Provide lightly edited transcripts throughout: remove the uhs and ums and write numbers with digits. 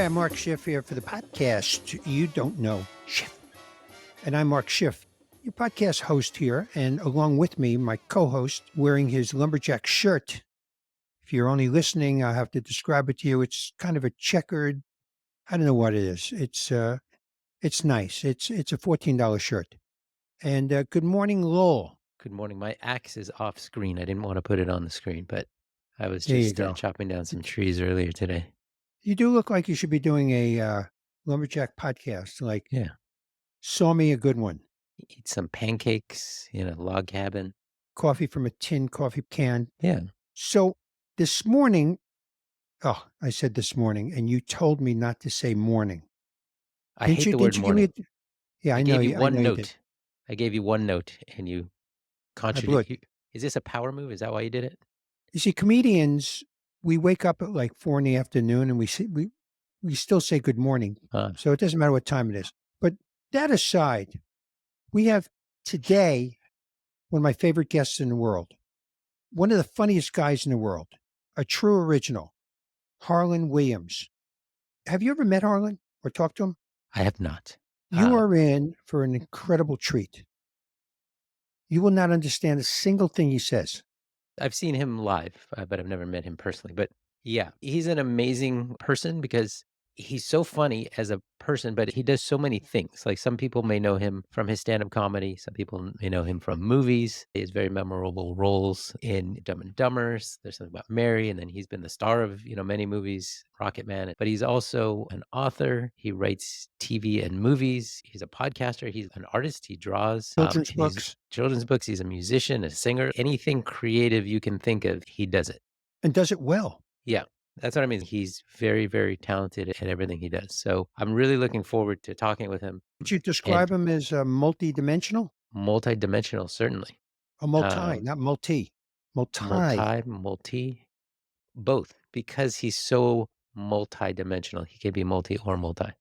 Hi, I'm Mark Schiff here for the podcast You Don't Know Schiff. And I'm Mark Schiff, your podcast host here, and along with me, my co-host, wearing his lumberjack shirt. If you're only listening, I'll have to describe it to you. It's kind of a checkered, I don't know what it is. It's nice. It's a $14 shirt. And good morning, Lowell. Good morning. My axe is off screen. I didn't want to put it on the screen, but I was There you just go. chopping down some trees earlier today. You do look like you should be doing a lumberjack podcast, like Yeah. Saw Me a Good One. Eat some pancakes in a log cabin. Coffee from a tin coffee can. Yeah. So this morning, I said this morning, and you told me not to say morning. I hate the word morning. Yeah, I know gave you. you I one know you did. note. I gave you one note and you I blew it. contradicted. Is this a power move? Is that why you did it? You see, comedians, we wake up at like 4 in the afternoon, and we still say good morning. So it doesn't matter what time it is. But that aside, we have today one of my favorite guests in the world, one of the funniest guys in the world, a true original, Harland Williams. Have you ever met Harland or talked to him? I have not. You are in for an incredible treat. You will not understand a single thing he says. I've seen him live, but I've never met him personally. But yeah, he's an amazing person because he's so funny as a person, but he does so many things. Like some people may know him from his stand-up comedy. Some people may know him from movies. He has very memorable roles in Dumb and Dumbers. There's something about Mary, and then he's been the star of, many movies, Rocketman. But he's also an author. He writes TV and movies. He's a podcaster. He's an artist. He draws children's books. He's a musician, a singer, anything creative you can think of, he does it. And does it well. Yeah. That's what I mean. He's very, very talented at everything he does. So I'm really looking forward to talking with him. Would you describe him as multi-dimensional? Multi-dimensional, certainly. Not multi. Multi. Both. Because he's so multi-dimensional. He can be multi or multi.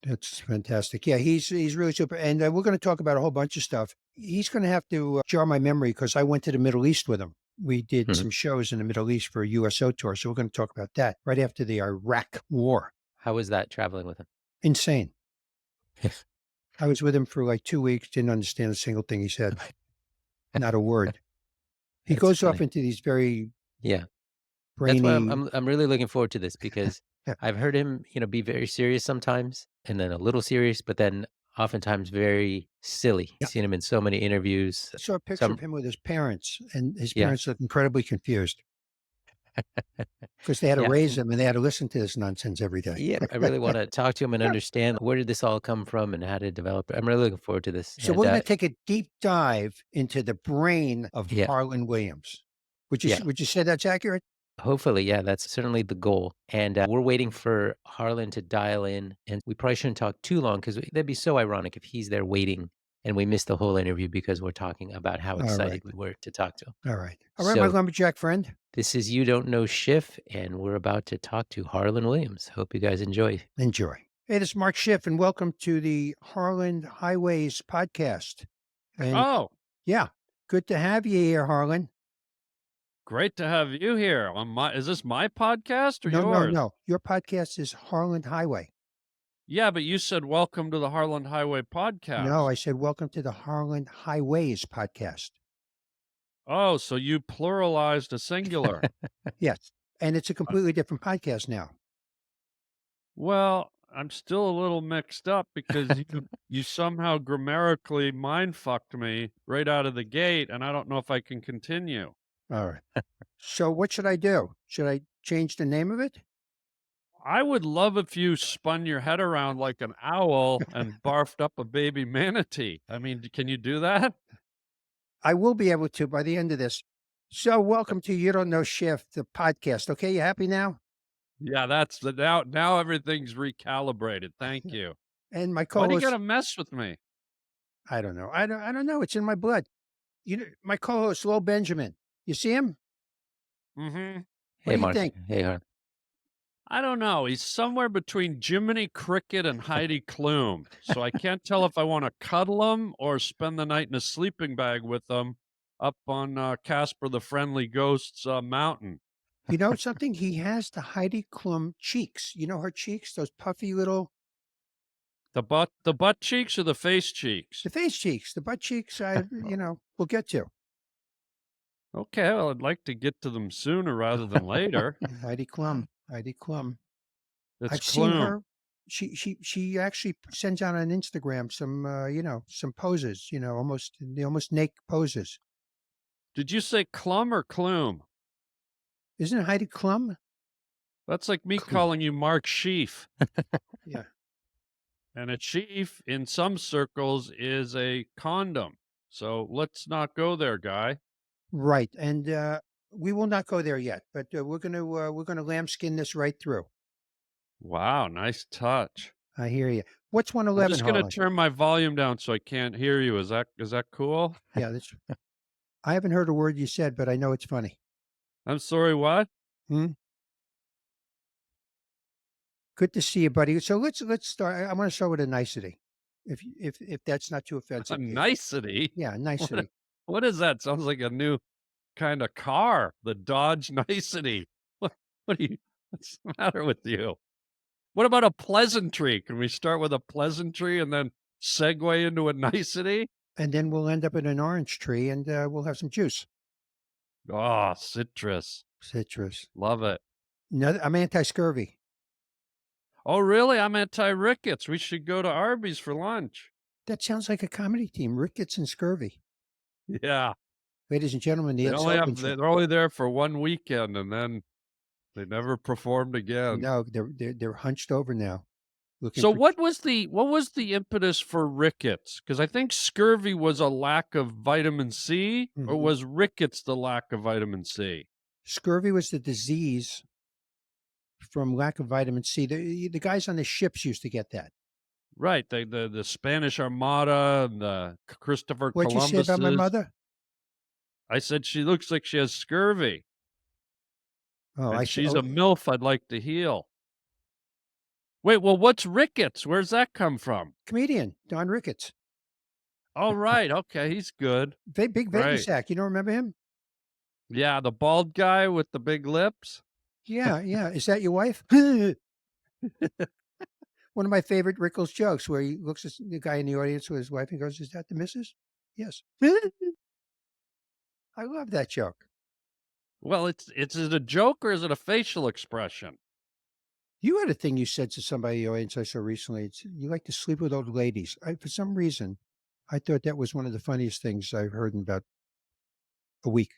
That's fantastic. Yeah, he's really super. And we're going to talk about a whole bunch of stuff. He's going to have to jar my memory because I went to the Middle East with him. We did some shows in the Middle East for a USO tour. So we're going to talk about that right after the Iraq War. How was that traveling with him? Insane. I was with him for like 2 weeks, didn't understand a single thing he said. Not a word. He goes off into these very brainy... That's why I'm really looking forward to this because I've heard him, be very serious sometimes and then a little serious, but then oftentimes very silly. I've seen him in so many interviews. I saw a picture of him with his parents, and his parents look incredibly confused because they had to raise him and they had to listen to this nonsense every day. Yeah, I really want to talk to him and understand where did this all come from and how did it develop. I'm really looking forward to this. So we're going to take a deep dive into the brain of Harland Williams. Would you say that's accurate? Hopefully, yeah, that's certainly the goal. And we're waiting for Harland to dial in. And we probably shouldn't talk too long because that'd be so ironic if he's there waiting and we missed the whole interview because we're talking about how excited we were to talk to him. All right, my lumberjack friend. This is You Don't Know Schiff, and we're about to talk to Harland Williams. Hope you guys enjoy. Enjoy. Hey, this is Mark Schiff, and welcome to the Harland Highways podcast. And, yeah, good to have you here, Harland. Great to have you here. Is this my podcast or yours? No. Your podcast is Harland Highway. Yeah, but you said welcome to the Harland Highway podcast. No, I said welcome to the Harland Highways podcast. Oh, so you pluralized a singular. Yes, and it's a completely different podcast now. Well, I'm still a little mixed up because you somehow grammatically mind-fucked me right out of the gate, and I don't know if I can continue. All right. So what should I do? Should I change the name of it? I would love if you spun your head around like an owl and barfed up a baby manatee. I mean, can you do that? I will be able to by the end of this. So welcome to You Don't Know Schiff, the podcast. Okay, you happy now? Yeah, now everything's recalibrated. Thank you. And my co-host... Why do you gotta mess with me? I don't know. I don't know. It's in my blood. My co-host, Lowell Benjamin. You see him? Mm-hmm. What do you think? Hey, Harland. I don't know. He's somewhere between Jiminy Cricket and Heidi Klum. So I can't tell if I want to cuddle him or spend the night in a sleeping bag with him up on Casper the Friendly Ghost's mountain. You know something? He has the Heidi Klum cheeks. You know her cheeks, those puffy little The butt cheeks or the face cheeks? the face cheeks, the butt cheeks. We'll get to. Okay, well, I'd like to get to them sooner rather than later. Heidi Klum. Heidi Klum. It's I've seen Clume. her. She actually sends out on Instagram some some poses. Almost naked poses. Did you say Clum or Clume? Isn't it Heidi Klum? That's like me Klum. calling you Mark Sheaf. Yeah. And a sheaf in some circles is a condom. So let's not go there, guy. Right. And we will not go there yet, but we're gonna lambskin this right through. Wow, nice touch. I hear you. What's I'm 111, just gonna Harlan? turn my volume down so I can't hear you. Is that cool? Yeah, I haven't heard a word you said, but I know it's funny. I'm sorry, what? Hmm? Good to see you, buddy. So let's start. I want to start with a nicety, if that's not too A offensive to you. nicety? Yeah, What nicety. what is that? Sounds like a new kind of car, the Dodge Nicety. What's the matter with you? What about a pleasantry? Can we start with a pleasantry and then segue into a nicety? And then we'll end up in an orange tree, and we'll have some juice. Oh, citrus. Citrus. Love it. No, I'm anti-scurvy. Oh, really? I'm anti-rickets. We should go to Arby's for lunch. That sounds like a comedy team, Ricketts and Scurvy. Yeah. Ladies and gentlemen, the Ed Sullivan Show. They're only there for one weekend and then they never performed again. No, they're hunched over now, looking So for. what was the impetus for rickets? Because I think scurvy was a lack of vitamin C, or Mhm. was rickets the lack of vitamin C? Scurvy was the disease from lack of vitamin C. The guys on the ships used to get that. Right. The Spanish Armada and the Christopher What'd you say about my Columbuses. mother? I said she looks like she has scurvy, Oh, I and see. she's Oh, a MILF I'd like to heal. Wait, well, what's rickets? Where's that come from? comedian Don Ricketts, Oh, right. Okay, he's good. big Vegas Right. act. You don't remember him? Yeah, the bald guy with the big lips. Yeah, yeah. Is that your wife? One of my favorite Rickles jokes, where he looks at the guy in the audience with his wife and goes, "Is that the missus?" Yes. I love that joke. Well, it's is it a joke or is it a facial expression? You had a thing you said to somebody in the audience I saw recently. You like to sleep with old ladies. For some reason, I thought that was one of the funniest things I've heard in about a week.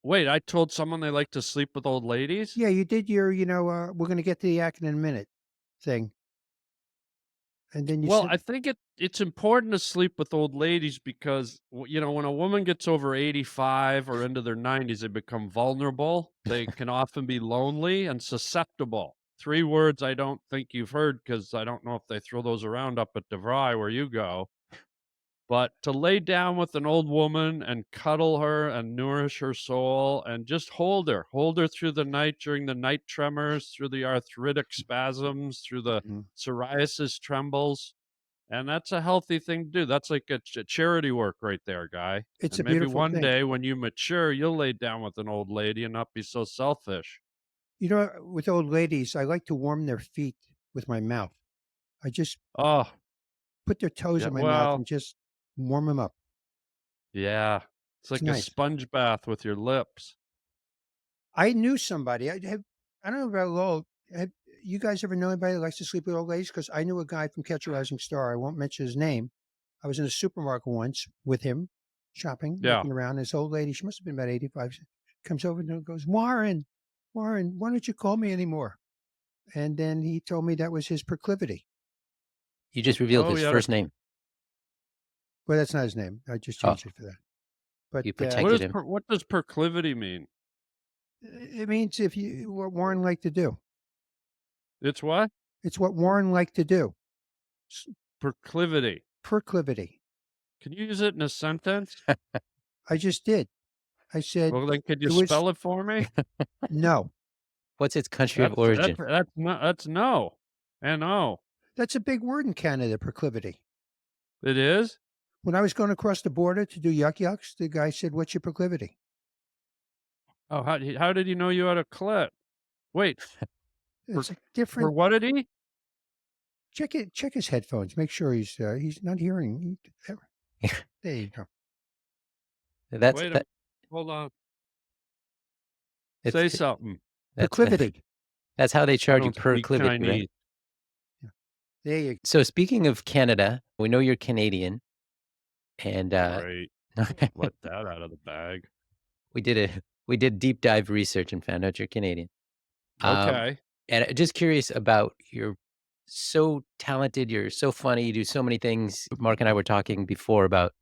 Wait, I told someone they like to sleep with old ladies? Yeah, you did your, we're going to get to the act in a minute thing. And then you Well, said, I think it's important to sleep with old ladies because when a woman gets over 85 or into their 90s, they become vulnerable. They can often be lonely and susceptible. Three words I don't think you've heard because I don't know if they throw those around up at DeVry where you go. But to lay down with an old woman and cuddle her and nourish her soul and just hold her through the night during the night tremors, through the arthritic spasms, through the Mhm. psoriasis trembles. And that's a healthy thing to do. That's like a charity work right there, guy. It's And a maybe beautiful one thing. day when you mature, you'll lay down with an old lady and not be so selfish. With old ladies, I like to warm their feet with my mouth. I just Oh, put their toes yeah. in my mouth Well, and just warm them up. yeah. It's It's like a nice. sponge bath with your lips. I knew somebody. I don't know about old. Have you guys ever know anybody that likes to sleep with old ladies? Because I knew a guy from Catch a Rising Star. I won't mention his name. I was in a supermarket once with him, shopping, Yeah. looking around. This old lady, she must have been about 85, comes over and goes, Warren, why don't you call me anymore? And then he told me that was his proclivity. You just revealed Oh, his yeah. first name. Well, that's not his name. I just Oh, changed it for that. But you What protected is him. what does proclivity mean? it means what Warren liked to do. It's what? It's what Warren liked to do. Proclivity. Proclivity. Can you use it in a sentence? I just did. I said Well, then could you it was spell it for me? no. What's its country of origin? That's no. N-O. That's a big word in Canada, proclivity. It is? When I was going across the border to do yuck yucks, the guy said, "What's your proclivity?" Oh, how did he know you had a clit? Wait, for It's like for different. what did he? Check his headphones. Make sure he's not hearing. There you go. That's Wait a that. hold on. It's Say something. that's the, Proclivity. that's how they I charge you don't per speak clivity, right? Chinese. Yeah. There you So speaking of Canada, we know you're Canadian, and Great. Let that out of the bag. we did a we did deep dive research and found out you're Canadian. Um, Okay. and just curious about you're so talented, you're so funny, you do so many things. Mark and I were talking before about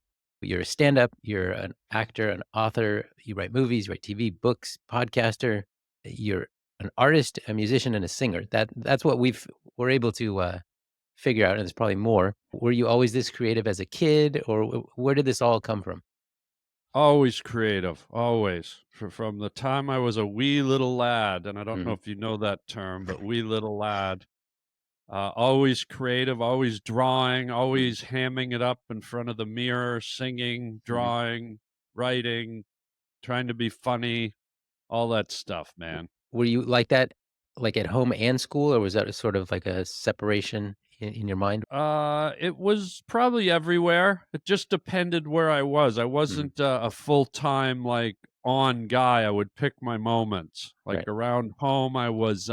you're a stand-up, you're an actor, an author, you write movies, you write TV, books, podcaster, you're an artist, a musician, and a singer. That's what we're able to figure out, and there's probably more. Were you always this creative as a kid, or where did this all come from? Always creative, always. From the time I was a wee little lad, and I don't know Mhm, if you know that term, but wee little lad, always creative, always drawing, mhm, always hamming it up in front of the mirror, singing, mhm. drawing, writing, trying to be funny, all that stuff, man. Were you like that, like, at home and school, or was that a sort of like a separation in your mind? It was probably everywhere. It just depended where I was. I Mhm, wasn't a full-time, like, on guy. I would pick my moments. Like, right, around home, I was,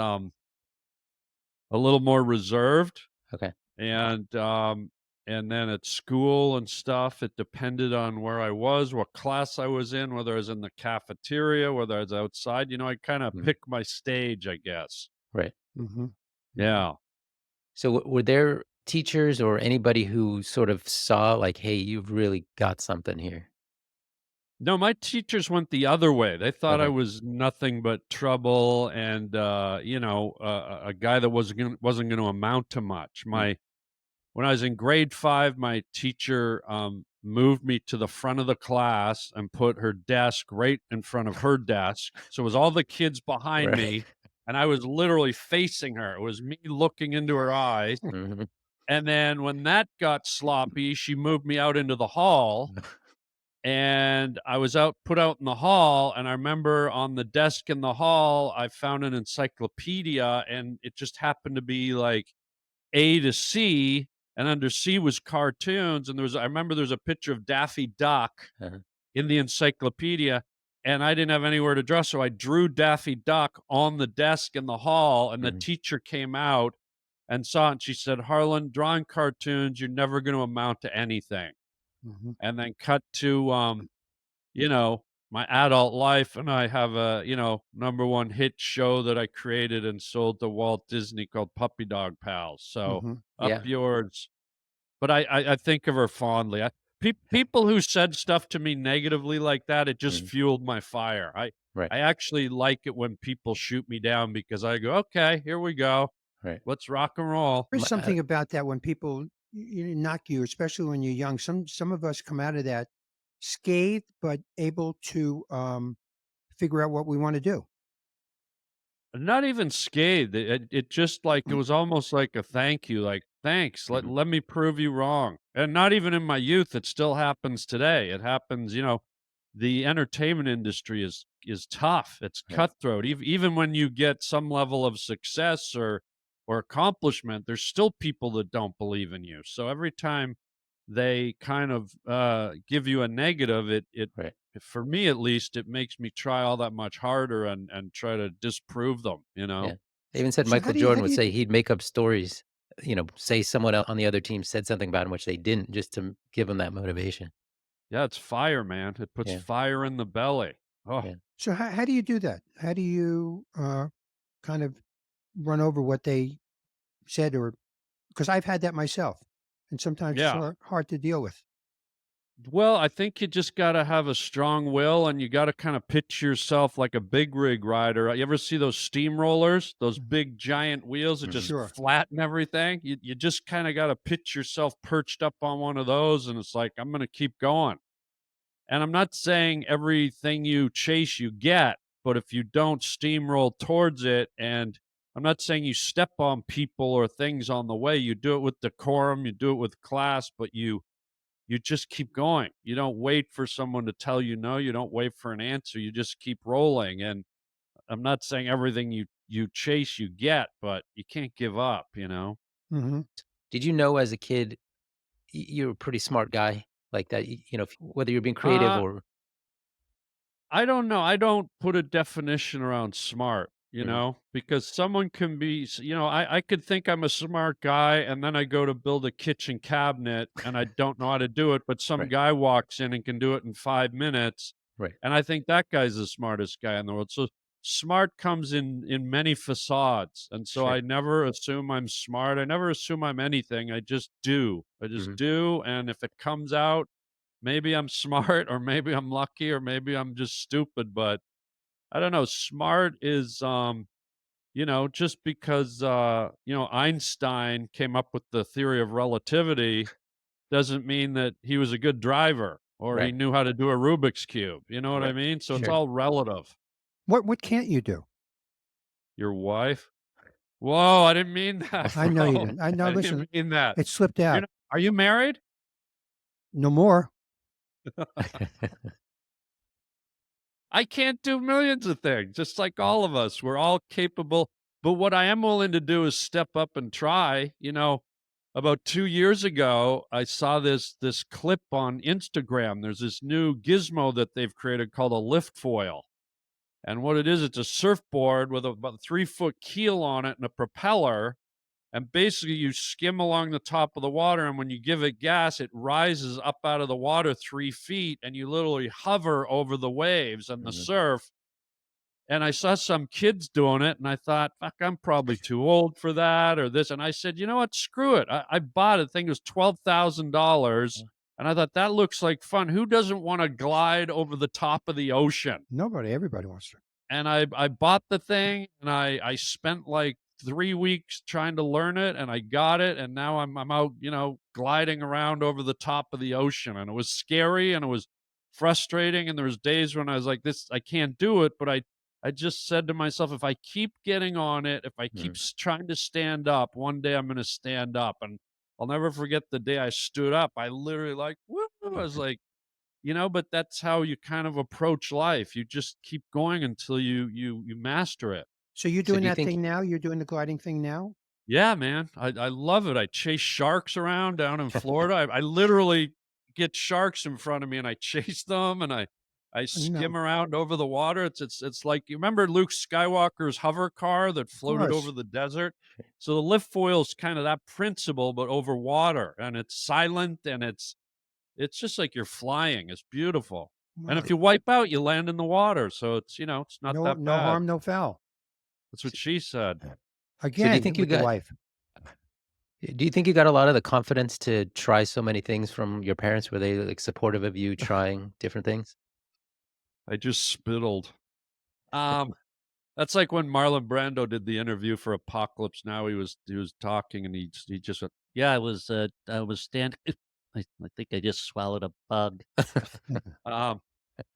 a little more reserved, okay, and, um, and then at school and stuff, it depended on where I was, what class I was in, whether I was in the cafeteria, whether I was outside, I kinda mhm, pick my stage, I guess. right. go. Hmm. Hmm. Yeah. So were there teachers or anybody who sort of saw like, "Hey, you've really got something here." No, my teachers went the other way. They thought I Okay. was nothing but trouble and, a guy that wasn't gonna amount to much. Mm, When I was in grade 5, my teacher, moved me to the front of the class and put her desk right in front of her desk. So it was all the kids behind right. me, and I was literally facing her. It was me looking into her eyes, Mhm. and then when that got sloppy, she moved me out into the hall, and I was put out in the hall, and I remember on the desk in the hall, I found an encyclopedia, and it just happened to be, like, A to C, and under C was cartoons, and I remember there was a picture of Daffy Duck Uh-huh. in the encyclopedia, and I didn't have anywhere to draw, so I drew Daffy Duck on the desk in the hall, and the Mhm, teacher came out and saw it, and she said, "Harlan, drawing cartoons, you're never gonna amount to anything." Hmm. And then cut to, you know, my adult life, and I have a, number 1 hit show that I created and sold to Walt Disney called Puppy Dog Pals. So, Hmm. up yeah. yours. But I think of her fondly. People who said stuff to me negatively like that, it just Mhm, fueled my fire. right, I actually like it when people shoot me down because I go, "Okay, here we go. right. Let's rock and roll." There's My something about that when people knock you, especially when you're young. Some of us come out of that scathed, but able to figure out what we want to do. Not even scathed. It just like it was almost like a thank you, like, "Thanks, let mhm, let me prove you wrong." And not even in my youth, it still happens today. It happens, the entertainment industry is tough. It's right, cutthroat. Even when you get some level of success or accomplishment, there's still people that don't believe in you. So every time they kind of give you a negative, it right, for me at least, it makes me try all that much harder and try to disprove them, you yeah. know? They even said So Michael how Jordan do would you say he'd make up stories, say someone on the other team said something about him, which they didn't, just to give him that motivation. Yeah, it's fire, man. It puts Yeah, fire in the belly. Oh, yeah. so how do you do that? How do you kind of run over what they said, or because I've had that myself, and sometimes it's yeah. hard to deal with. Well, I think you just gotta have a strong will, and you gotta kinda picture yourself like a big rig rider. You ever see those steamrollers? Those Mhm. big giant wheels that Mhm, just Sure. flatten everything? You just kinda gotta picture yourself perched up on one of those, and it's like, "I'm gonna keep going." And I'm not saying everything you chase you get, but if you don't steamroll towards it, and I'm not saying you step on people or things on the way, you do it with decorum, you do it with class, but you just keep going. You don't wait for someone to tell you no. You don't wait for an answer. You just keep rolling. And I'm not saying everything you chase you get, but you can't give up, you know? Hmm. Did you know as a kid you're a pretty smart guy like that? Whether you're being creative Uh, or I don't know. I don't put a definition around smart, Mhm. because someone can be, I could think I'm a smart guy and then I go to build a kitchen cabinet and I don't know how to do it, but some Right, guy walks in and can do it in 5 minutes. right, And I think that guy's the smartest guy in the world. So smart comes in many facades. And so sure. I never assume I'm smart. I never assume I'm anything. I just do. I just Mhm. do. And if it comes out, maybe I'm smart or maybe I'm lucky or maybe I'm just stupid, but I don't know. Smart is, just because, Einstein came up with the theory of relativity doesn't mean that he was a good driver or he Right, knew how to do a Rubik's Cube. You know what I right, mean? So it's sure. all relative. What can't you do? Your wife? Whoa, I didn't mean that, I know you bro. didn't. I know. I didn't Listen, mean that. it slipped You're out. not, are you married? No more. I can't do millions of things, just like all of us. We're all capable. But what I am willing to do is step up and try. About 2 years ago, I saw this clip on Instagram. There's this new gizmo that they've created called a lift foil. And what it is, it's a surfboard with about a 3 foot keel on it and a propeller. And basically, you skim along the top of the water. And when you give it gas, it rises up out of the water 3 feet. And you literally hover over the waves and the Mhm. surf. And I saw some kids doing it. And I thought, fuck, I'm probably too old for that or this. And I said, you know what? Screw it. I bought it. The thing was $12,000. And I thought, that looks like fun. Who doesn't want to glide over the top of the ocean? Nobody. Everybody wants to. And I bought the thing and I spent like 3 weeks trying to learn it and I got it and now I'm out, gliding around over the top of the ocean and it was scary and it was frustrating and there was days when I was like this I can't do it, but I just said to myself if I keep getting on it, if I keep Mhm. trying to stand up, one day I'm going to stand up. And I'll never forget the day I stood up. I literally like woo, I was like, but that's how you kind of approach life. You just keep going until you master it. So you're So doing do you that think thing now? You're doing the gliding thing now? Yeah, man. I love it. I chase sharks around down in Florida. I literally get sharks in front of me and I chase them and I No, skim around over the water. It's like you remember Luke Skywalker's hover car that of floated over course. the desert? So the lift foil is kind of that principle, but over water. And it's silent and it's just like you're flying. It's beautiful. And Wow. if you wipe out, you land in the water. So it's not No, that no bad. harm, no foul. That's what she said. so do you Again, think you with the got wife. do you think you got a lot of the confidence to try so many things from your parents? Were they, like, supportive of you trying different things? I just spittled. Um, that's like when Marlon Brando did the interview for Apocalypse Now. He was talking and he just went, "Yeah, I was standing. I think I just swallowed a bug." Um,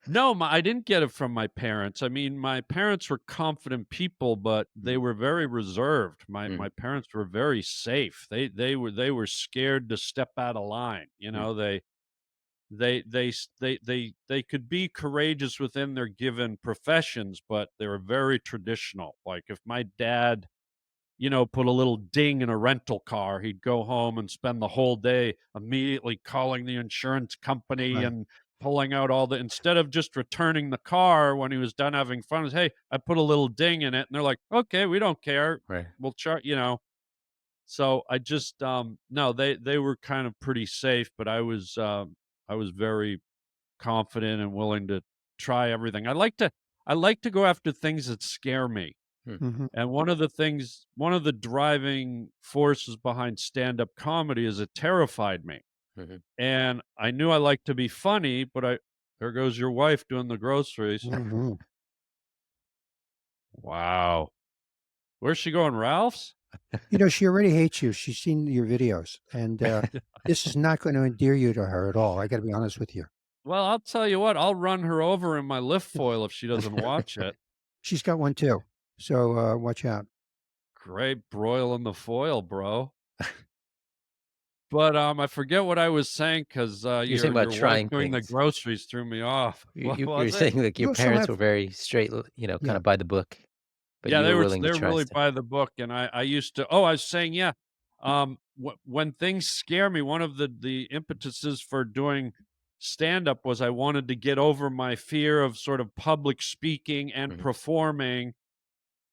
no, I didn't get it from my parents. I mean, my parents were confident people, but they Mhm, were very reserved. My mhm, parents were very safe. They were scared to step out of line. mm, They could be courageous within their given professions, but they were very traditional. Like if my dad, put a little ding in a rental car, he'd go home and spend the whole day immediately calling the insurance company Right. and pulling out all the instead of just returning the car when he was done having fun, hey, I put a little ding in it. And they're like, okay, we don't care. right. We'll chart. So I just no, they were kind of pretty safe, but I was very confident and willing to try everything. I like to go after things that scare me. Hmm, Hmm. And one of the driving forces behind stand-up comedy is it terrified me. mhm. And I knew I liked to be funny, but there goes your wife doing the groceries. Hmm. Wow. Where's she going, Ralph's? She already hates you. She's seen your videos, and this is not going to endear you to her at all. I got to be honest with you. Well, I'll tell you what, I'll run her over in my lift foil if she doesn't watch it. She's got one too. So watch out. Great broiling the foil, bro. But, I forget what I was saying 'cause, You're saying about your wife trying doing the things. groceries threw me off. You What you you're was it? saying, like, your You also parents have were very straight, yeah. kinda by the book, but Yeah, you were willing to they were try really stuff. by the book, and I used to I was saying, yeah, when things scare me, one of the impetuses for doing stand-up was I wanted to get over my fear of sort of public speaking and Mhm, performing,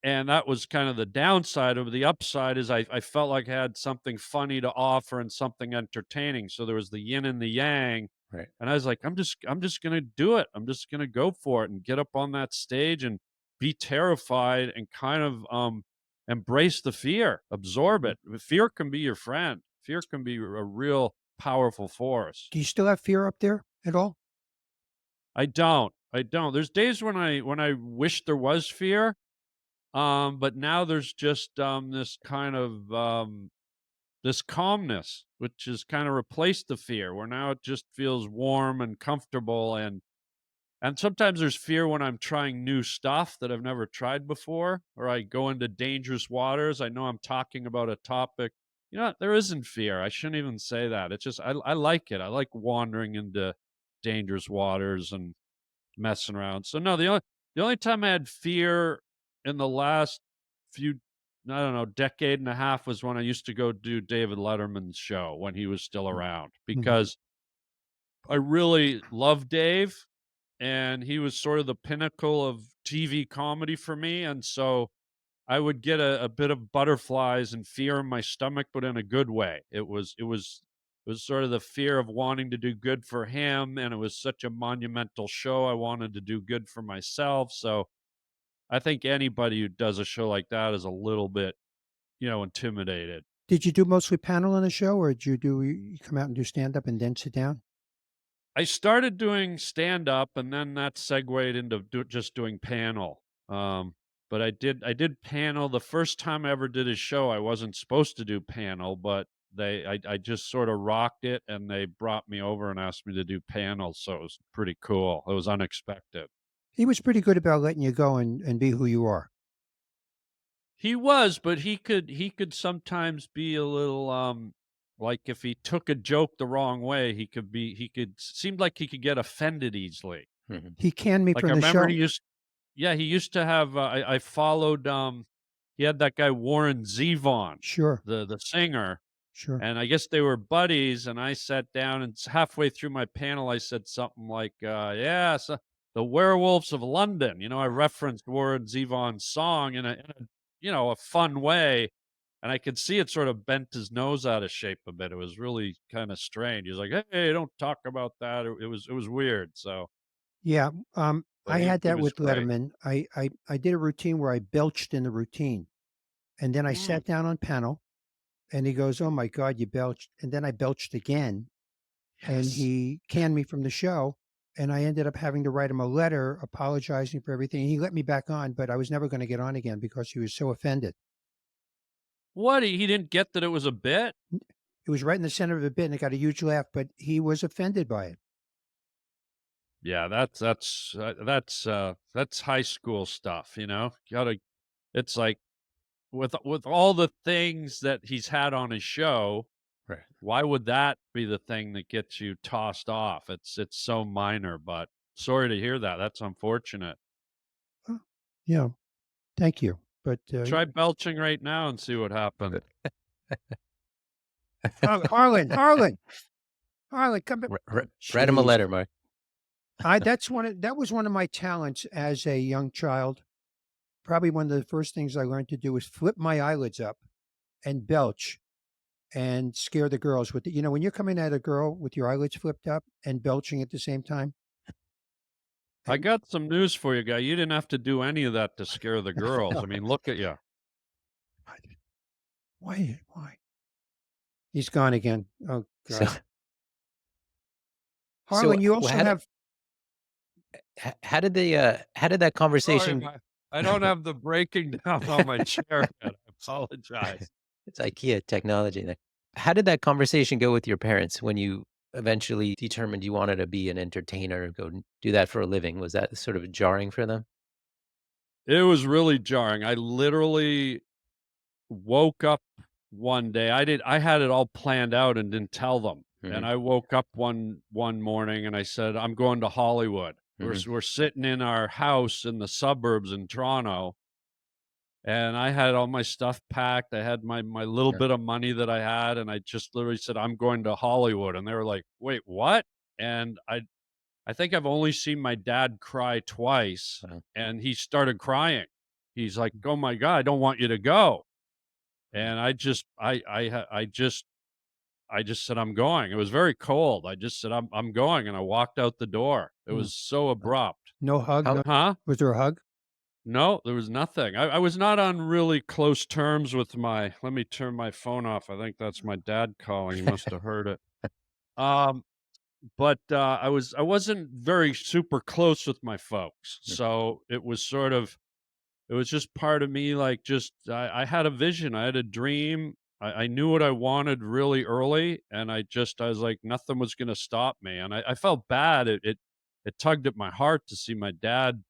and that was kind of the downside. Of the upside is I felt like I had something funny to offer and something entertaining, so there was the yin and the yang, right. and I was like, I'm just gonna do it. I'm just gonna go for it and get up on that stage and be terrified and kind of, embrace the fear, absorb it. Fear can be your friend. Fear can be a real powerful force. Do you still have fear up there at all? I don't. I don't. There's days when I wish there was fear, but now there's just, this kind of, this calmness, which has kind of replaced the fear, where now it just feels warm and comfortable. And sometimes there's fear when I'm trying new stuff that I've never tried before, or I go into dangerous waters. I know I'm talking about a topic. You know, there isn't fear. I shouldn't even say that. It's just I like it. I like wandering into dangerous waters and messing around. So no, the only time I had fear in the last few, I don't know, decade and a half, was when I used to go do David Letterman's show when he was still around, Mhm. because I really love Dave, and he was sort of the pinnacle of TV comedy for me. And so I would get a bit of butterflies and fear in my stomach, but in a good way. It was sort of the fear of wanting to do good for him, and it was such a monumental show. I wanted to do good for myself. So I think anybody who does a show like that is a little bit, intimidated. Did you do mostly panel on the show, or did you come out and do stand-up and then sit down? I started doing stand up, and then that segued into just doing panel. But I did panel the first time I ever did a show. I wasn't supposed to do panel, but I just sort of rocked it, and they brought me over and asked me to do panel. So it was pretty cool. It was unexpected. He was pretty good about letting you go and be who you are. He was, but he could sometimes be a little, like, if he took a joke the wrong way, he could seemed like he could get offended easily. Mhm. He canned me Like, I from the remember show. he used to have, I followed, he had that guy Warren Zevon, Sure, the singer, sure. and I guess they were buddies, and I sat down, and halfway through my panel, I said something like, "Yeah, so the Werewolves of London." I referenced Warren Zevon's song in a fun way, and I could see it sort of bent his nose out of shape a bit. It was really kinda strange. He was like, "Hey, don't talk about that." It was weird, so Yeah, but I had he that was with great. Letterman. I did a routine where I belched in the routine, and then I Mm, sat down on panel, and he goes, "Oh my god, you belched," and then I belched again, and yes. he canned me from the show, and I ended up having to write him a letter apologizing for everything. He let me back on, but I was never gonna get on again because he was so offended. What, he didn't get that it was a bit? It was right in the center of the bit, and it got a huge laugh, but he was offended by it. Yeah, that's high school stuff, you know? Gotta It's like, with all the things that he's had on his show, Right. why would that be the thing that gets you tossed off? It's so minor, but sorry to hear that. That's unfortunate. Oh, yeah, thank you, but, Try belching right now and see what happens. Harlan, come back. Write him a Jeez. letter, Mark. That was one of my talents as a young child. Probably one of the first things I learned to do was flip my eyelids up and belch and scare the girls with when you're coming at a girl with your eyelids flipped up and belching at the same time, I and got some news for you, guy. You didn't have to do any of that to scare the girls. I mean, look at you. why? He's gone again. Oh So god. so, Harlan, you well, also have how did that Sorry, conversation I don't have the breaking down on my chair yet. I apologize. it's IKEA technology there. How did that conversation go with your parents when you eventually determined you wanted to be an entertainer, go and do that for a living? Was that sort of jarring for them? It was really jarring. I literally woke up one day. I had it all planned out and didn't tell them. And Mhm, I woke up one morning and I said, "I'm going to Hollywood." mhm, We're sitting in our house in the suburbs in Toronto, and I had all my stuff packed. I had my little yeah, bit of money that I had, and I just literally said, "I'm going to Hollywood." And they were like, "Wait, what?" And I think I've only seen my dad cry twice, wow, and he started crying. He's like, "Oh my god, I don't want you to go." right, And I just said, "I'm going." It was very cold. I just said, I'm going," and I walked out the door. It Mm. was so wow. abrupt. No hug? How No, Huh? was there a hug? No, there was nothing. I was not on really close terms with my let me turn my phone off. I think that's my dad calling. He must have heard it. Um, but, I wasn't very super close with my folks. Mm, So it was sort of it was just part of me, like, just I had a vision, I had a dream, I knew what I wanted really early, and I was like, nothing was gonna stop me, and I felt bad, it tugged at my heart to see my dad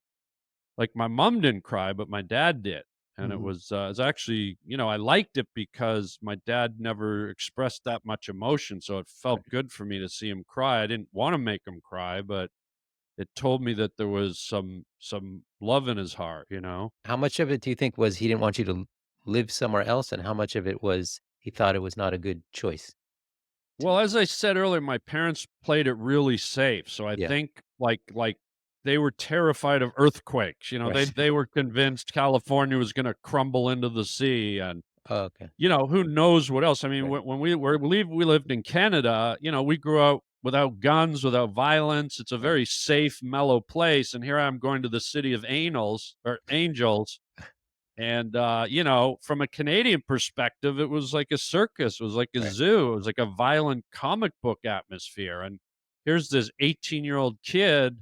like, my mom didn't cry, but my dad did, and Mhm. it was actually I liked it because my dad never expressed that much emotion, so it felt right. good for me to see him cry. I didn't wanna make him cry, but it told me that there was some love in his heart, you know? How much of it do you think was he didn't want you to live somewhere else, and how much of it was he thought it was not a good choice to Well, as I said earlier, my parents played it really safe, so I yeah, think, they were terrified of earthquakes, right. they were convinced California was gonna crumble into the sea, and, Oh, okay, who knows what else. I mean, right, when we lived in Canada, we grew up without guns, without violence. It's a right, very safe, mellow place, and here I am going to the city of angels. And, from a Canadian perspective, it was like a circus, it was like a right, zoo, it was like a violent comic book atmosphere, and here's this 18-year-old kid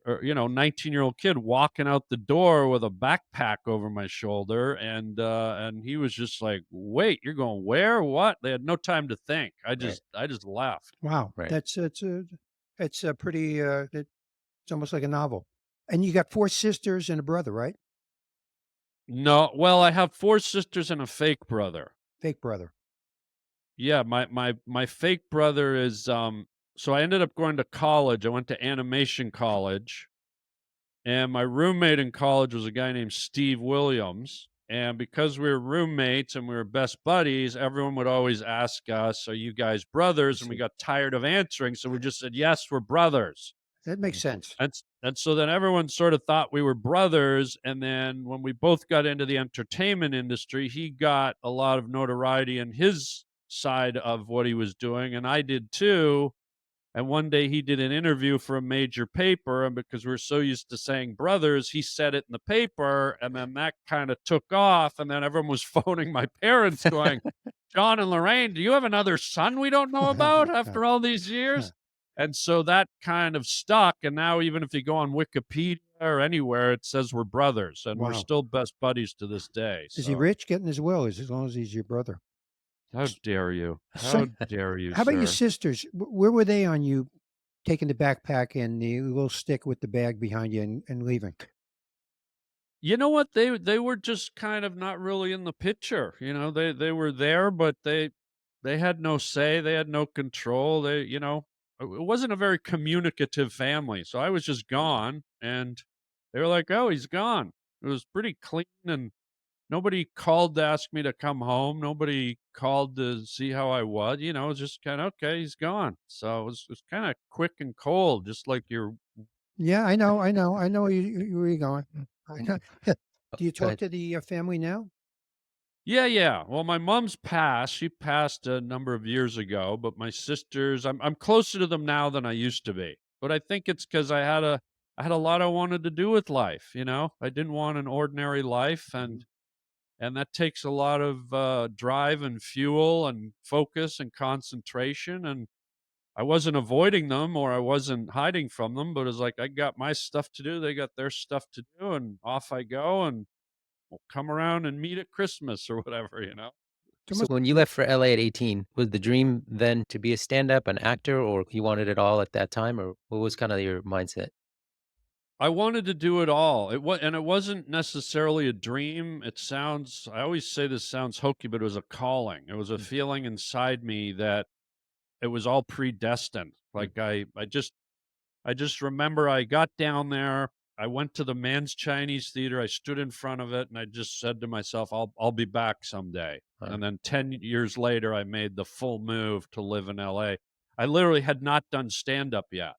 or, 19-year-old kid walking out the door with a backpack over my shoulder, and he was just like, "Wait, you're going where? What?" They had no time to think. right, I just left. Wow. right. It's a pretty, it's almost like a novel. And you got 4 sisters and a brother, right? No, well, I have 4 sisters and a fake brother. Fake brother. Yeah, my fake brother is so I ended up going to college. I went to animation college, and my roommate in college was a guy named Steve Williams. And because we were roommates and we were best buddies, everyone would always ask us, "Are you guys I brothers?" And we see. got tired of answering, so we just said, "Yes, we're brothers." That makes Mhm, sense. And so then everyone sort of thought we were brothers, and then when we both got into the entertainment industry, he got a lot of notoriety in his side of what he was doing, and I did too. And one day he did an interview for a major paper, and because we're so used to saying brothers, he said it in the paper, and then that kind of took off, and then everyone was phoning my parents going, "John and Lorraine, do you have another son we don't know about after all these years?" And so that kind of stuck, and now even if you go on Wikipedia or anywhere, it says we're brothers, and we're Wow. still best buddies to this day. Is he So rich? Getting his will as long as he's your brother. how S dare you? So, How dare you, how about your sir? sisters? Where were they on you taking the backpack and the little stick with the bag behind you and leaving? You know what? They were just kind of not really in the picture. They were there, but they had no say. They had no control. It wasn't a very communicative family. So I was just gone, and they were like, "Oh, he's gone." It was pretty clean, and nobody called to ask me to come home. Nobody called to see how I was. It was just kind of okay. He's gone. So it was kind of quick and cold, just like your Yeah, I know where you're going. I know. oh, Do you go talk ahead. to the, family now? Yeah, yeah. Well, my mom's passed. She passed a number of years ago, but my sisters, I'm closer to them now than I used to be. But I think it's because I had a lot I wanted to do with life. I didn't want an ordinary life, Mhm. and that takes a lot of drive and fuel and focus and concentration. And I wasn't avoiding them or I wasn't hiding from them, but it's like I got my stuff to do, they got their stuff to do, and off I go. And we'll come around and meet at Christmas or whatever. It's So almost when you left for LA at 18, was the dream then to be a stand-up, an actor, or you wanted it all at that time, or what was kinda your mindset? I wanted to do it all. It wasn't necessarily a dream. I always say this sounds hokey, but it was a calling. It was a Mm, feeling inside me that it was all predestined. mm. Like I just remember I got down there, I went to the Man's Chinese Theater, I stood in front of it, and I just said to myself, I'll be back someday. Wow. And then 10 years later, I made the full move to live in LA. I literally had not done stand up yet.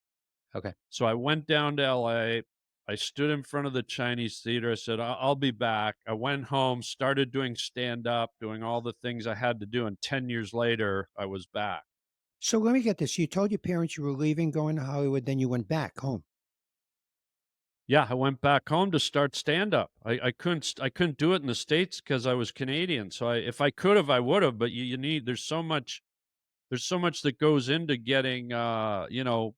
Okay. So I went down to LA. I stood in front of the Chinese Theater. I said, I'll be back. I went home, started doing stand up, doing all the things I had to do. And 10 years later, I was back. So let me get this. You told your parents you were leaving, going to Hollywood, then you went back home. Yeah, I went back home to start stand up. I couldn't do it in the States because I was Canadian. So if I could have, I would have. But you need there's so much that goes into getting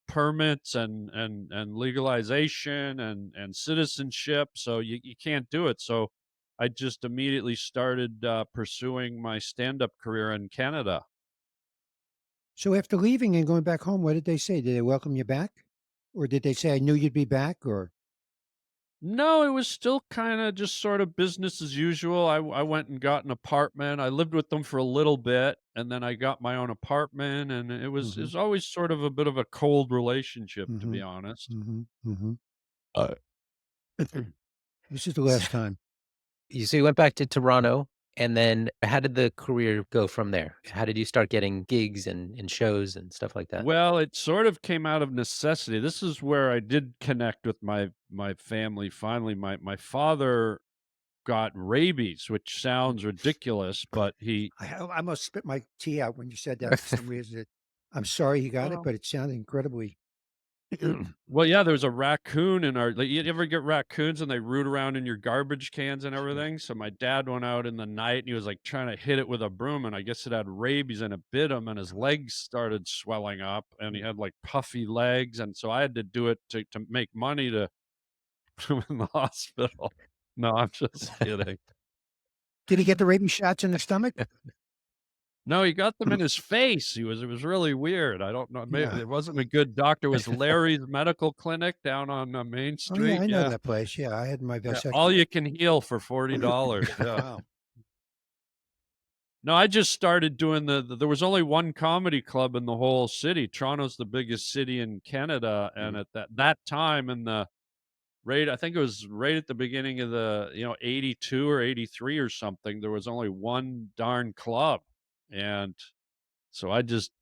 permits and legalization and citizenship. So you can't do it. So I just immediately started pursuing my stand up career in Canada. So after leaving and going back home, what did they say? Did they welcome you back? Or did they say, I knew you'd be back? Or, No, it was still kinda just sort of business as usual. I went and got an apartment. I lived with them for a little bit, and then I got my own apartment, and it mm-hmm, was always sort of a bit of a cold relationship, to mm-hmm, be honest. mm-hmm, mm-hmm. Uh, This is the so last time. you went back to Toronto, and then how did the career go from there? How did you start getting gigs and shows and stuff like that? Well, it sort of came out of necessity. This is where I did connect with my family finally. My father got rabies, which sounds ridiculous, but he I almost spit my tea out when you said that for some reason. I'm sorry he got it, well but it sounded incredibly. Well, yeah, there was a raccoon in our like, you ever get raccoons and they root around in your garbage cans and Sure. everything? So my dad went out in the night and he was like trying to hit it with a broom, and I guess it had rabies and it bit him and his legs started swelling up and he had like puffy legs, and so I had to do it to make money to put him in the hospital. No, I'm just kidding. Did he get the rabies shots in the stomach? No, he got them in his face. It was really weird. I don't know. Maybe Yeah. it wasn't a good doctor. It was Larry's Medical Clinic down on Main Oh, yeah, Street. I know Yeah. that place. Yeah, I had my Yeah, all vasectomy. you can heal for $40, yeah. Wow. No, I just started doing there was only one comedy club in the whole city. Toronto's the biggest city in Canada, and Mhm. at that time in the I think it was right at the beginning of the, 82 or 83 or something, there was only one darn club, and so I just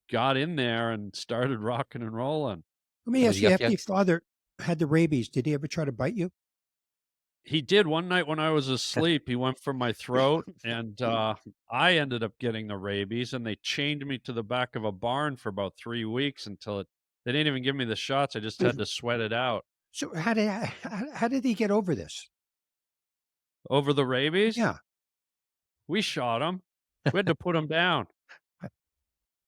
got in there and started rocking and rolling. Let me Was ask it you, Yuck after your Yucks? father had the rabies, did he ever try to bite you? He did one night when I was asleep, he went for my throat, and, I ended up getting the rabies, and they chained me to the back of a barn for about 3 weeks until it they didn't even give me the shots, I just had to sweat it out. So how did he get over this? Over the rabies? Yeah. We shot him. We had to put him down. I-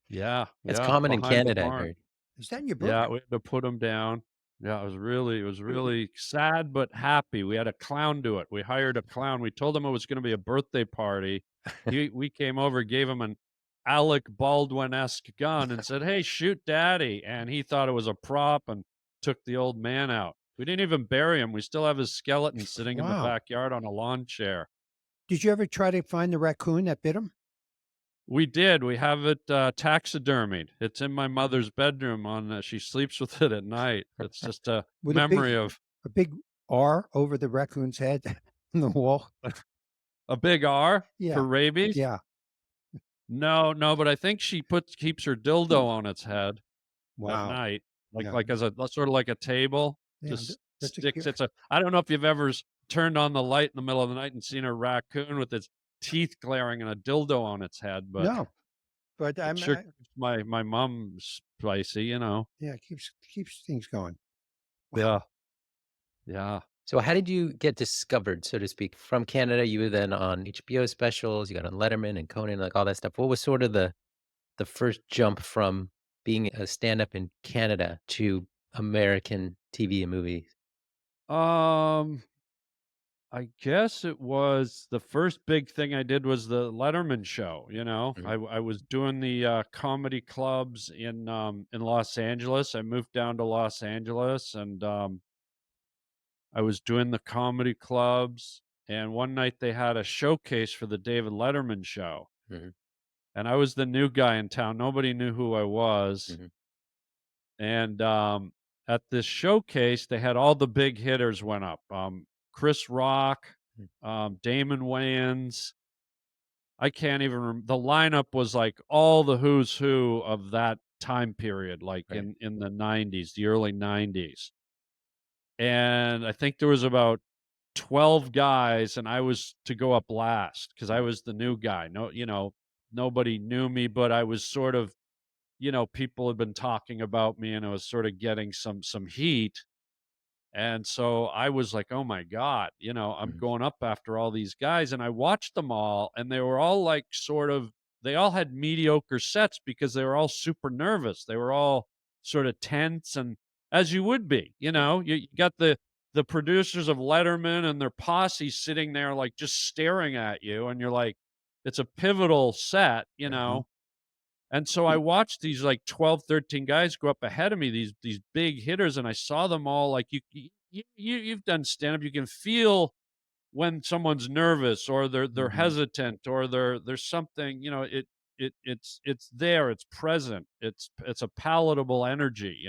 Yeah, That's yeah, common in behind the Canada, I've barn. heard. Is that in your book? Yeah, we had to put him down. Yeah, it was really sad but happy. We had a clown do it. We hired a clown. We told him it was gonna be a birthday party. We came over, gave him an Alec Baldwin-esque gun and said, "Hey, shoot daddy," and he thought it was a prop and took the old man out. We didn't even bury him. We still have his skeleton sitting in the Wow. backyard on a lawn chair. Did you ever try to find the raccoon that bit him? We did. We have it, taxidermied. It's in my mother's bedroom she sleeps with it at night. It's just a With memory of a big R over the raccoon's head on the wall? a big R for Yeah. rabies? Yeah. No, no, but I think she keeps her dildo on its head at Wow. night, Yeah. as a sort of like a table, Yeah. just That's a sticks cute. it's a I don't know if you've ever turned on the light in the middle of the night and seen a raccoon with its teeth glaring and a dildo on its head, but No, but it sure keeps my mom spicy, you know? yeah, it keeps things going. Wow. Yeah, yeah. So how did you get discovered, so to speak, from Canada? You were then on HBO specials, you got on Letterman and Conan, like all that stuff. What was sort of the first jump from being a stand-up in Canada to American TV and movies? Um, I guess it was the first big thing I did was the Letterman show, you know? Mhm. I was doing the, comedy clubs in Los Angeles. I moved down to Los Angeles, and, I was doing the comedy clubs, and one night they had a showcase for the David Letterman show, Mhm, and I was the new guy in town. Nobody knew who I was, mhm, and, at this showcase, they had all the big hitters went up, Chris Rock, mm, Damon Wayans. I can't even the lineup was, like, all the who's who of that time period, like, right. in the '90s, the early '90s, and I think there was about 12 guys, and I was to go up last because I Mm, was the new guy. No, nobody knew me, but I was sort of, people had been talking about me, and I was sort of getting some heat. And so I was like, "Oh my god," I'm mhm, going up after all these guys, and I watched them all, and they were all like they all had mediocre sets because they were all super nervous. They were all sort of tense, and as you would be, you got the producers of Letterman and their posse sitting there like just staring at you, and you're like, it's a pivotal set, Uh-huh. and so I watched these like 12, 13 guys go up ahead of me, these big hitters, and I saw them all like you've done stand up. You can feel when someone's nervous or they're Mhm. hesitant or there's something, it's there, it's present, it's a palatable energy.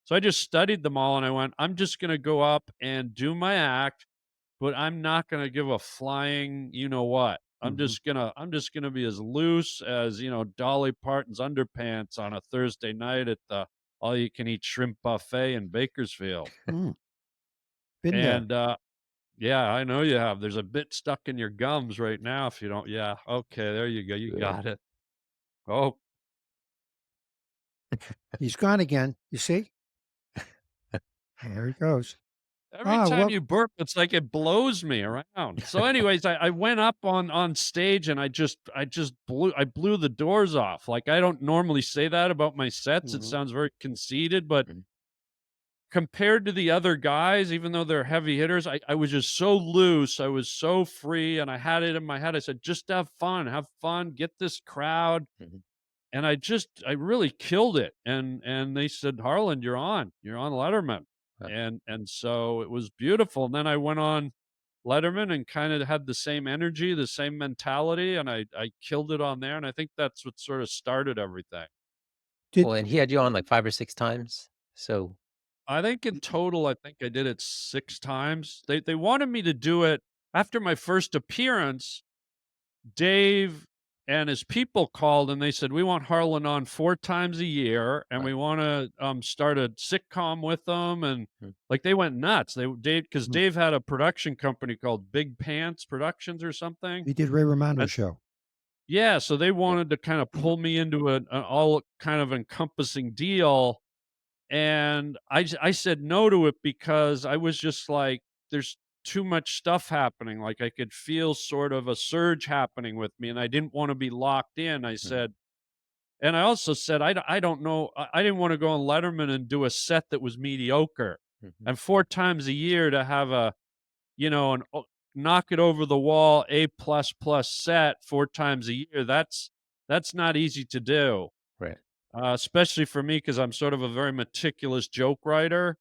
So I just studied them all and I went, I'm just gonna go up and do my act, but I'm not gonna give a flying you know what. Mhm. I'm just gonna be as loose as, Dolly Parton's underpants on a Thursday night at the all you can eat shrimp buffet in Bakersfield. Mm. Been there. And yeah, I know you have. There's a bit stuck in your gums right now if you don't yeah, okay, there you go. You good. got it. Oh, He's gone again. You see? There he goes. every Ah, time well, you burp, it's like it blows me around. So anyways, I went up on stage and I blew the doors off. Like I don't normally say that about my sets. It mhm, sounds very conceited, but Mhm, compared to the other guys, even though they're heavy hitters, I was just so loose. I was so free and I had it in my head. I said, just have fun, get this crowd. mhm, And I really killed it. And they said, Harland, you're on Letterman. wow. And so it was beautiful. And then I went on Letterman and kind of had the same energy, the same mentality, and I killed it on there. And I think that's what sort of started everything. did Well, and he had you on like 5 or 6 times, so I think in total, I think I did it 6 times. They wanted me to do it after my first appearance. Dave and his people called and they said, "We want Harlan on 4 times a year, and wow. we wanna, start a sitcom with them," and, Mm, like, they went nuts. Dave because mm, Dave had a production company called Big Pants Productions or something, he did Ray Romano's and show. yeah, so they yeah, wanted to kinda pull me into an all kind of encompassing deal, and I said no to it because I was just like, there's too much stuff happening. Like I could feel sort of a surge happening with me, and I didn't want to be locked in. I mhm, said, and I also said, I don't know. I didn't want to go on Letterman and do a set that was mediocre. mhm, And 4 times a year to have an knock it over the wall A++ set 4 times a year. That's not easy to do, right. especially for me because I'm sort of a very meticulous joke writer,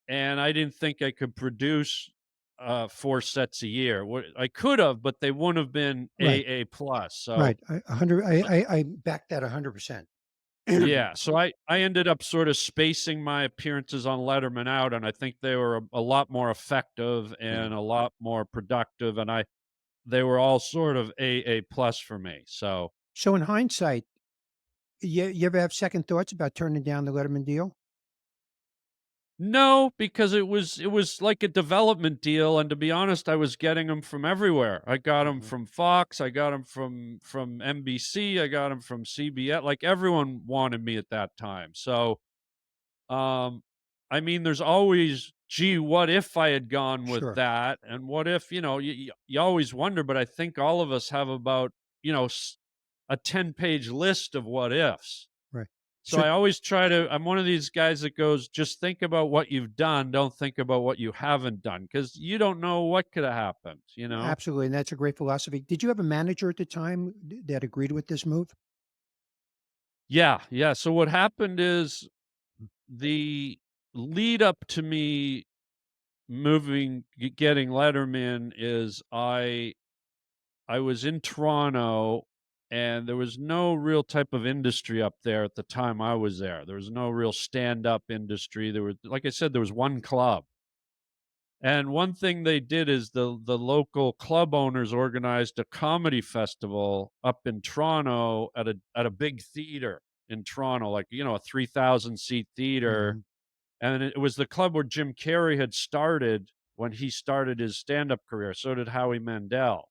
and I didn't think I could produce 4 sets a year. What I could have, but they wouldn't have been Right, AA plus. So right. A 100 I back that 100%. yeah, so I ended up sort of spacing my appearances on Letterman out, and I think they were a lot more effective and Mhm. a lot more productive, and they were all sort of AA plus for me. So So in hindsight, you ever have second thoughts about turning down the Letterman deal? no, because it was like a development deal, and to be honest, I was getting them from everywhere. I got them Mhm. from Fox, I got them from NBC, I got them from CBS. Like everyone wanted me at that time. So, um, I mean, there's always, gee, what if I had gone with Sure. that, and what if you always wonder. But I think all of us have about a 10-page list of what ifs. Right. So So I always I'm one of these guys that goes, just think about what you've done. Don't think about what you haven't done because you don't know what could have happened. absolutely, and that's a great philosophy. Did you have a manager at the time that agreed with this move? Yeah. Yeah. So what happened is the lead up to me getting Letterman is I was in Toronto, and there was no real type of industry up there at the time I was there. There was no real stand-up industry. There was, like I said, there was one club. And one thing they did is the local club owners organized a comedy festival up in Toronto at a big theater in Toronto, like, a 3,000 seat theater. Mhm. And it was the club where Jim Carrey had started when he started his stand-up career. So did Howie Mandel.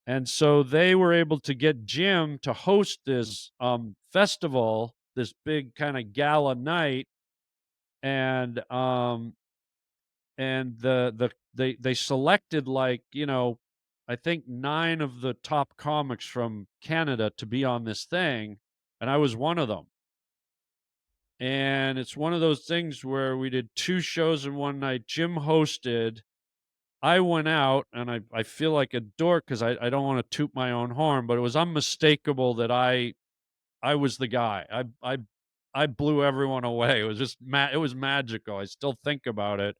And so they were able to get Jim to host Mm. this festival, this big kind of gala night, and they selected, like, I think 9 of the top comics from Canada to be on this thing, and I was one of them. And it's one of those things where we did 2 shows in one night. Jim hosted. I went out, and I feel like a dork because I don't wanna toot my own horn, but it was unmistakable that I was the guy. I blew everyone away. It was just it was magical. I still think about it.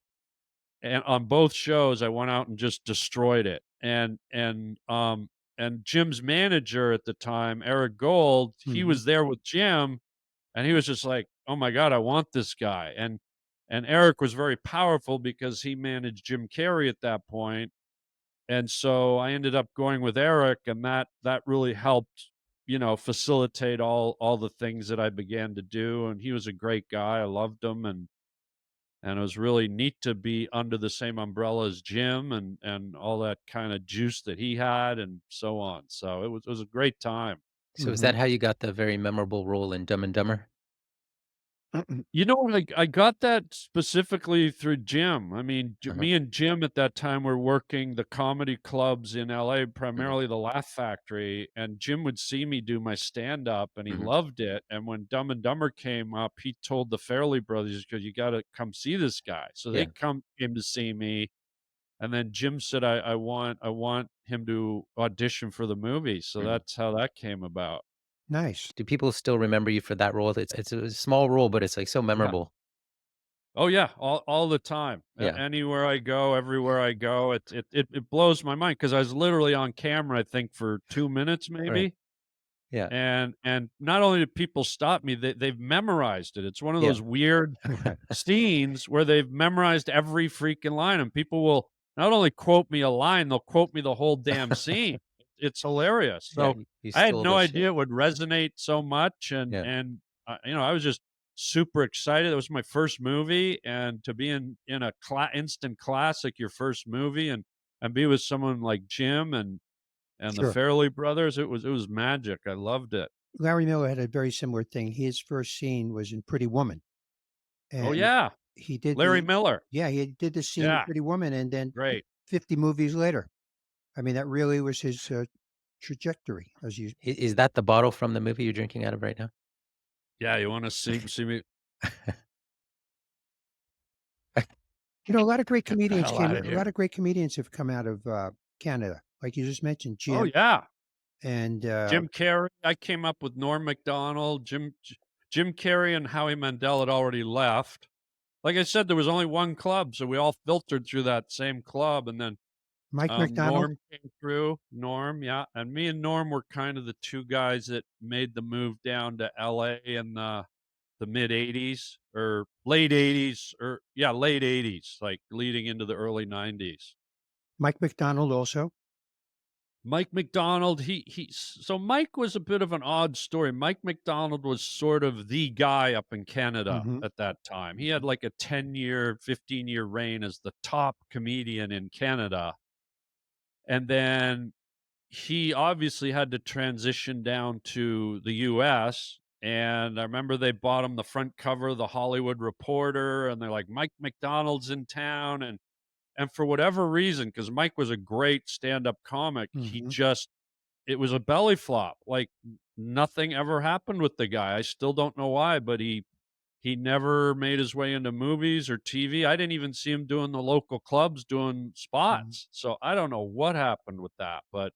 And on both shows, I went out and just destroyed it. And Jim's manager at the time, Eric Gold, he Mhm. was there with Jim, and he was just like, "Oh my god, I want this guy." And Eric was very powerful because he managed Jim Carrey at that point. And so I ended up going with Eric, and that really helped, facilitate all the things that I began to do. And he was a great guy. I loved him, and it was really neat to be under the same umbrella as Jim, and all that kind of juice that he had, and so on. So it was a great time. So is that Mhm. how you got the very memorable role in Dumb and Dumber? Like, I got that specifically through Jim. I mean, Uh-huh. me and Jim at that time were working the comedy clubs in LA, Mhm. primarily the Laugh Factory, and Jim would see me do my stand up, and he Mhm. loved it. And when Dumb and Dumber came up, he told the Fairley brothers, "Because you got to come see this guy." So they Yeah. came to see me, and then Jim said, "I want him to audition for the movie." So Mhm. that's how that came about. Nice. Do people still remember you for that role? It's a small role, but it's, like, so Yeah. memorable. Oh yeah, all the time. Yeah. Anywhere I go, everywhere I go, it blows my mind because I was literally on camera, I think, for 2 minutes Right. maybe. Yeah. And not only did people stop me, they've memorized it. It's one of Yeah. those weird Right. scenes where they've memorized every freaking line, and people will not only quote me a line, they'll quote me the whole damn scene. It's hilarious. Yeah, So you I had stole no the idea shit. it would resonate so much, Yeah. and I was just super excited. It was my first movie, and to be in a instant classic, your first movie, and be with someone like Jim and the Sure. Fairley brothers, it was magic. I loved it. Larry Miller had a very similar thing. His first scene was in Pretty Woman, Oh and yeah, he did Larry the Miller. yeah, he did the scene in Yeah, Pretty Woman, and then great. 50 movies later. I mean, that really was his, trajectory, as you Is that the bottle from the movie you're drinking out of right now? Yeah, you wanna see me a lot of great get the comedians hell came out of a lot here. of great comedians have come out of, Canada. Like you just mentioned, Oh, Jim yeah. and, Jim Carrey, I came up with Norm Macdonald, Jim Carrey and Howie Mandel had already left. Like I said, there was only one club, so we all filtered through that same club, and then, Mike McDonald. Norm came through. Norm, yeah, and me and Norm were kind of the 2 guys that made the move down to LA in the mid '80s or late '80s, or yeah, late '80s, like, leading into the early '90s. Mike McDonald also. Mike McDonald, so Mike was a bit of an odd story. Mike McDonald was sort of the guy up in Canada Mhm, at that time. He had mhm, like a 10-year, 15-year reign as the top comedian in Canada. And then he obviously had to transition down to the US. And I remember they bought him the front cover of the Hollywood Reporter, and they're like, Mike McDonald's in town. And for whatever reason, because Mike was a great stand-up comic, mhm. it was a belly flop. Like, nothing ever happened with the guy. I still don't know why, but he never made his way into movies or TV. I didn't even see him doing the local clubs doing Mhm. spots. So I don't know what happened with that, but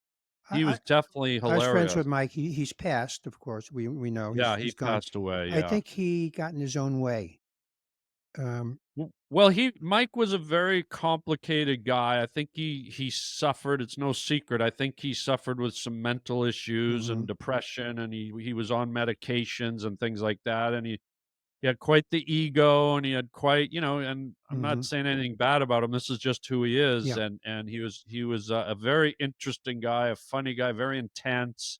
I he I was definitely I was friends hilarious. with Mike. He's passed, of course. We know Yeah, he he's gone. passed away, I yeah. think he got in his own way. Well, Mike was a very complicated guy. I think he suffered. It's no secret. I think he suffered with some mental issues and Mhm, depression, and he was on medications and things like that. And he had quite the ego, and he had quite, and I'm not mhm. saying anything bad about him. This is just who he is, Yeah. and he was a very interesting guy, a funny guy, very intense.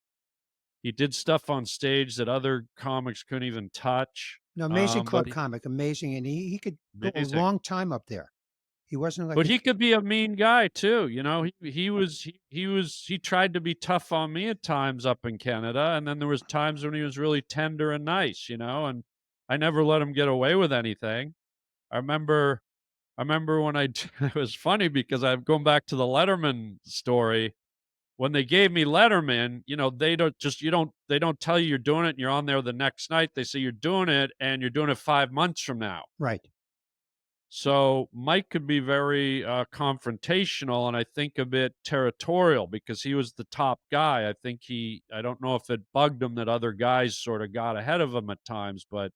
He did stuff on stage that other comics couldn't even touch. No, amazing But club comic, amazing, and he could go a amazing. long time up there. He wasn't like But a he could be a mean guy too, he tried to be tough on me at times up in Canada, and then there was times when he was really tender and nice, and I never let him get away with anything. I remember I remember when it was funny because I'm going back to the Letterman story. When they gave me Letterman, they don't tell you you're doing it and you're on there the next night. They say you're doing it and you're doing it 5 months from now. right. So Mike could be very confrontational and I think a bit territorial because he was the top guy. I don't know if it bugged him that other guys sort of got ahead of him at times, but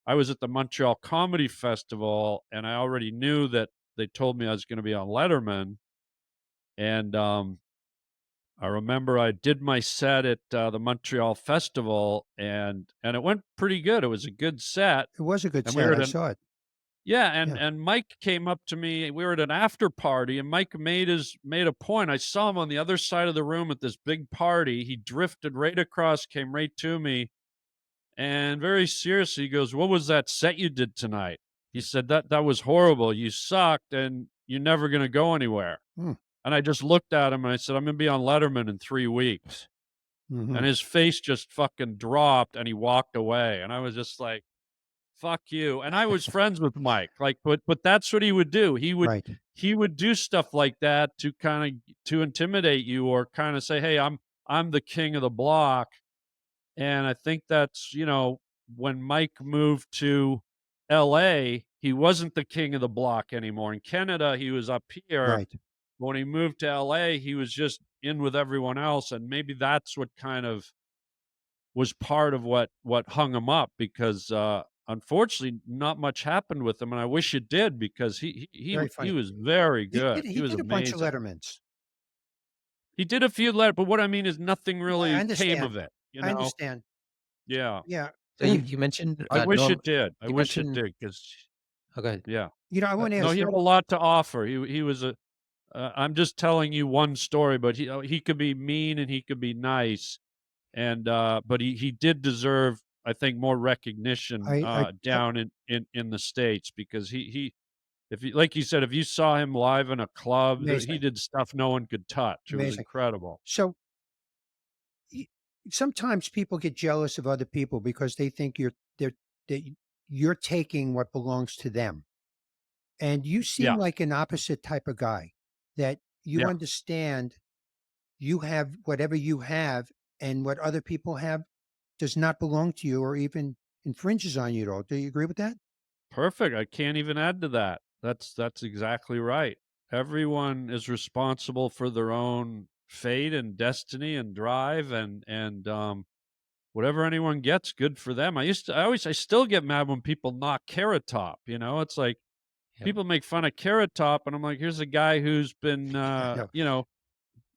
I was at the Montreal Comedy Festival and I already knew that they told me I was going to be on Letterman. And I remember I did my set at the Montreal Festival and it went pretty good. It was a good set. It was a good And we were set, at I an saw it. Yeah, Yeah. and Mike came up to me. We were at an after party, and Mike made a point. I saw him on the other side of the room at this big party. He drifted right across, came right to me, and very seriously, he goes, "What was that set you did tonight?" He said, "That was horrible. You sucked, and you're never gonna go anywhere." Mm, And I just looked at him and I said, "I'm gonna be on Letterman in 3 weeks." mhm. And his face just fucking dropped, and he walked away. And I was just like, fuck you. And I was friends with Mike, like, but that's what he would do. Right. He would do stuff like that to to intimidate you or kind of say, "Hey, I'm the king of the block." And I think that's, when Mike moved to LA, he wasn't the king of the block anymore. In Canada, he was up here. Right. When he moved to LA, he was just in with everyone else. And maybe that's what kind of was part of what hung him up because, unfortunately, not much happened with him, and I wish it did because Very he funny. was very He good. did He he was did a bunch of amazing. Lettermans. He did a few but what I mean is nothing I really came understand. of it, you I know? understand. Yeah. Yeah. So you mentioned I wish norm. it did. I You wish it mentioned. did because Oh, go ahead. yeah. I wanna No, ask he had you a lot to offer. He was a I'm just telling you one story, but he could be mean and he could be nice. And, but he did deserve, I think, more recognition, I down in the States because if you like you said, if you saw him live in a club, he amazing, did stuff no one could touch. It was amazing. incredible. So, y sometimes people get jealous of other people because they think that you're taking what belongs to them, and you seem Yeah, like an opposite type of guy, that you yeah, understand you have whatever you have, and what other people have does not belong to you or even infringes on you at all. Do you agree with that? perfect. I can't even add to that. That's exactly right. Everyone is responsible for their own fate and destiny and drive and whatever anyone gets, good for them. I still get mad when people knock Carrot Top. It's like Yeah. people make fun of Carrot Top, and I'm like, here's a guy who's been, I know.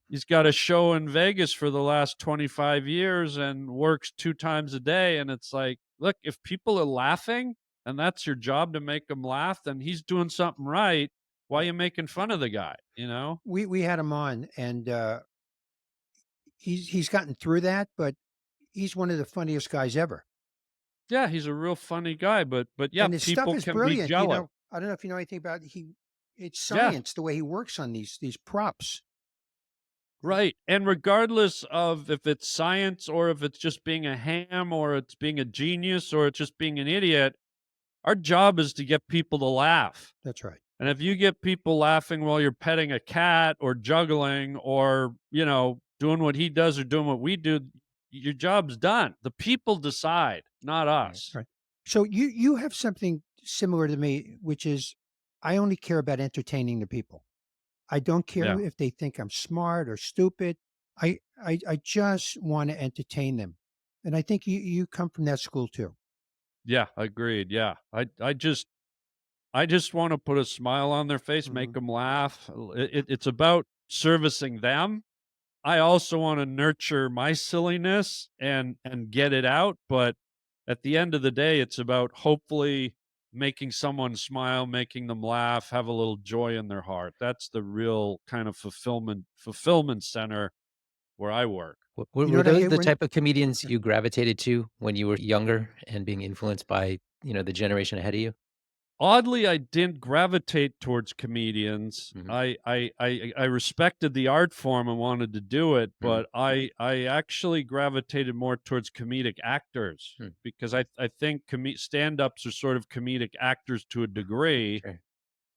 he's got a show in Vegas for the last 25 years and works 2 times a day, and it's like, look, if people are laughing and that's your job to make them laugh, then he's doing something right. Why are Right. you making fun of the guy, you know? We had him on, and he's gotten through that, but he's one of the funniest guys ever. Yeah, he's a real funny guy, but yeah, And his stuff people is can be brilliant. jealous. I don't know if you know anything about it's Yeah, science the way he works on these props. right. And regardless of if it's science or if it's just being a ham or it's being a genius or it's just being an idiot, our job is to get people to laugh. That's right. And if you get people laughing while you're petting a cat or juggling or, doing what he does or doing what we do, your job's done. The people decide, not Right. us. Right. So you have something similar to me, which is I only care about entertaining the people. I don't Yeah. care if they think I'm smart or stupid. I just want to entertain them. And I think you come from that school too. Yeah, agreed. Yeah. I just I just wanna put a smile on their face, make Mhm. them laugh. It's about servicing them. I also wanna nurture my silliness and get it out, but at the end of the day, it's about hopefully making someone smile, making them laugh, have a little joy in their heart. That's the real kind of fulfillment center where I work. Were You know were what I those hate the when type of comedians you gravitated to when you were younger and being influenced by, the generation ahead of you? Oddly, I didn't gravitate towards comedians. Mhm, I respected the art form and wanted to do it, mhm, but I actually gravitated more towards comedic actors hmm, because I think stand-ups are sort of comedic actors to a degree, sure.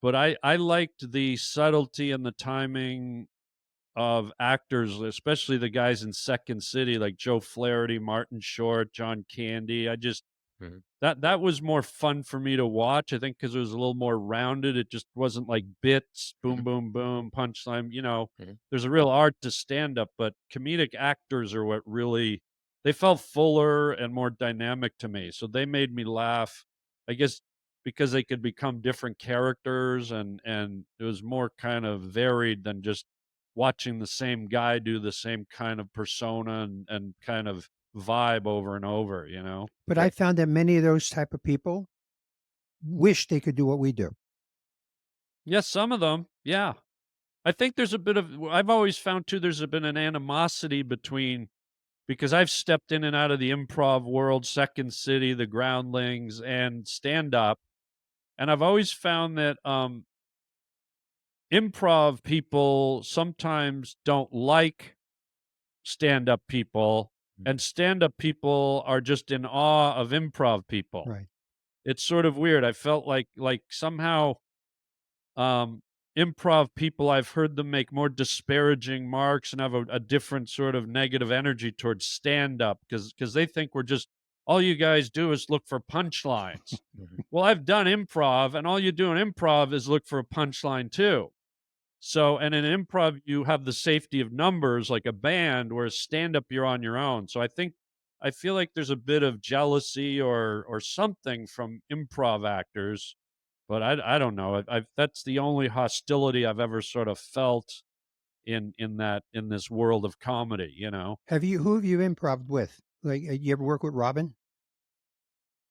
but I liked the subtlety and the timing of actors, especially the guys in Second City like Joe Flaherty, Martin Short, John Candy. I just Mhm, that was more fun for me to watch, I think, because it was a little more rounded. It just wasn't like bits, boom, mhm, boom, boom, punchline, mhm. there's a real art to stand up, but comedic actors are what really they felt fuller and more dynamic to me. So they made me laugh, I guess, because they could become different characters and it was more kind of varied than just watching the same guy do the same kind of persona and kind of vibe over and over, you know? but I Right. found that many of those type of people wish they could do what we do. Yes, some of them. Yeah. I think there's a bit of I've always found too there's been an animosity between because I've stepped in and out of the improv world, Second City, the Groundlings, and stand up, and I've always found that improv people sometimes don't like stand up people, Mm, and stand up people are just in awe of improv people. Right. It's sort of weird. I felt like somehow um, improv people, I've heard them make more disparaging marks and have a different sort of negative energy towards stand up because they think we're just all you guys do is look for punchlines. mhm. Well, I've done improv, and all you do in improv is look for a punchline too. So, and in improv, you have the safety of numbers like a band, whereas stand up, you're on your own. So I feel like there's a bit of jealousy or something from improv actors, but I don't know. That's the only hostility I've ever sort of felt in this world of comedy, you know? Who have you improv with? Like, you ever work with Robin?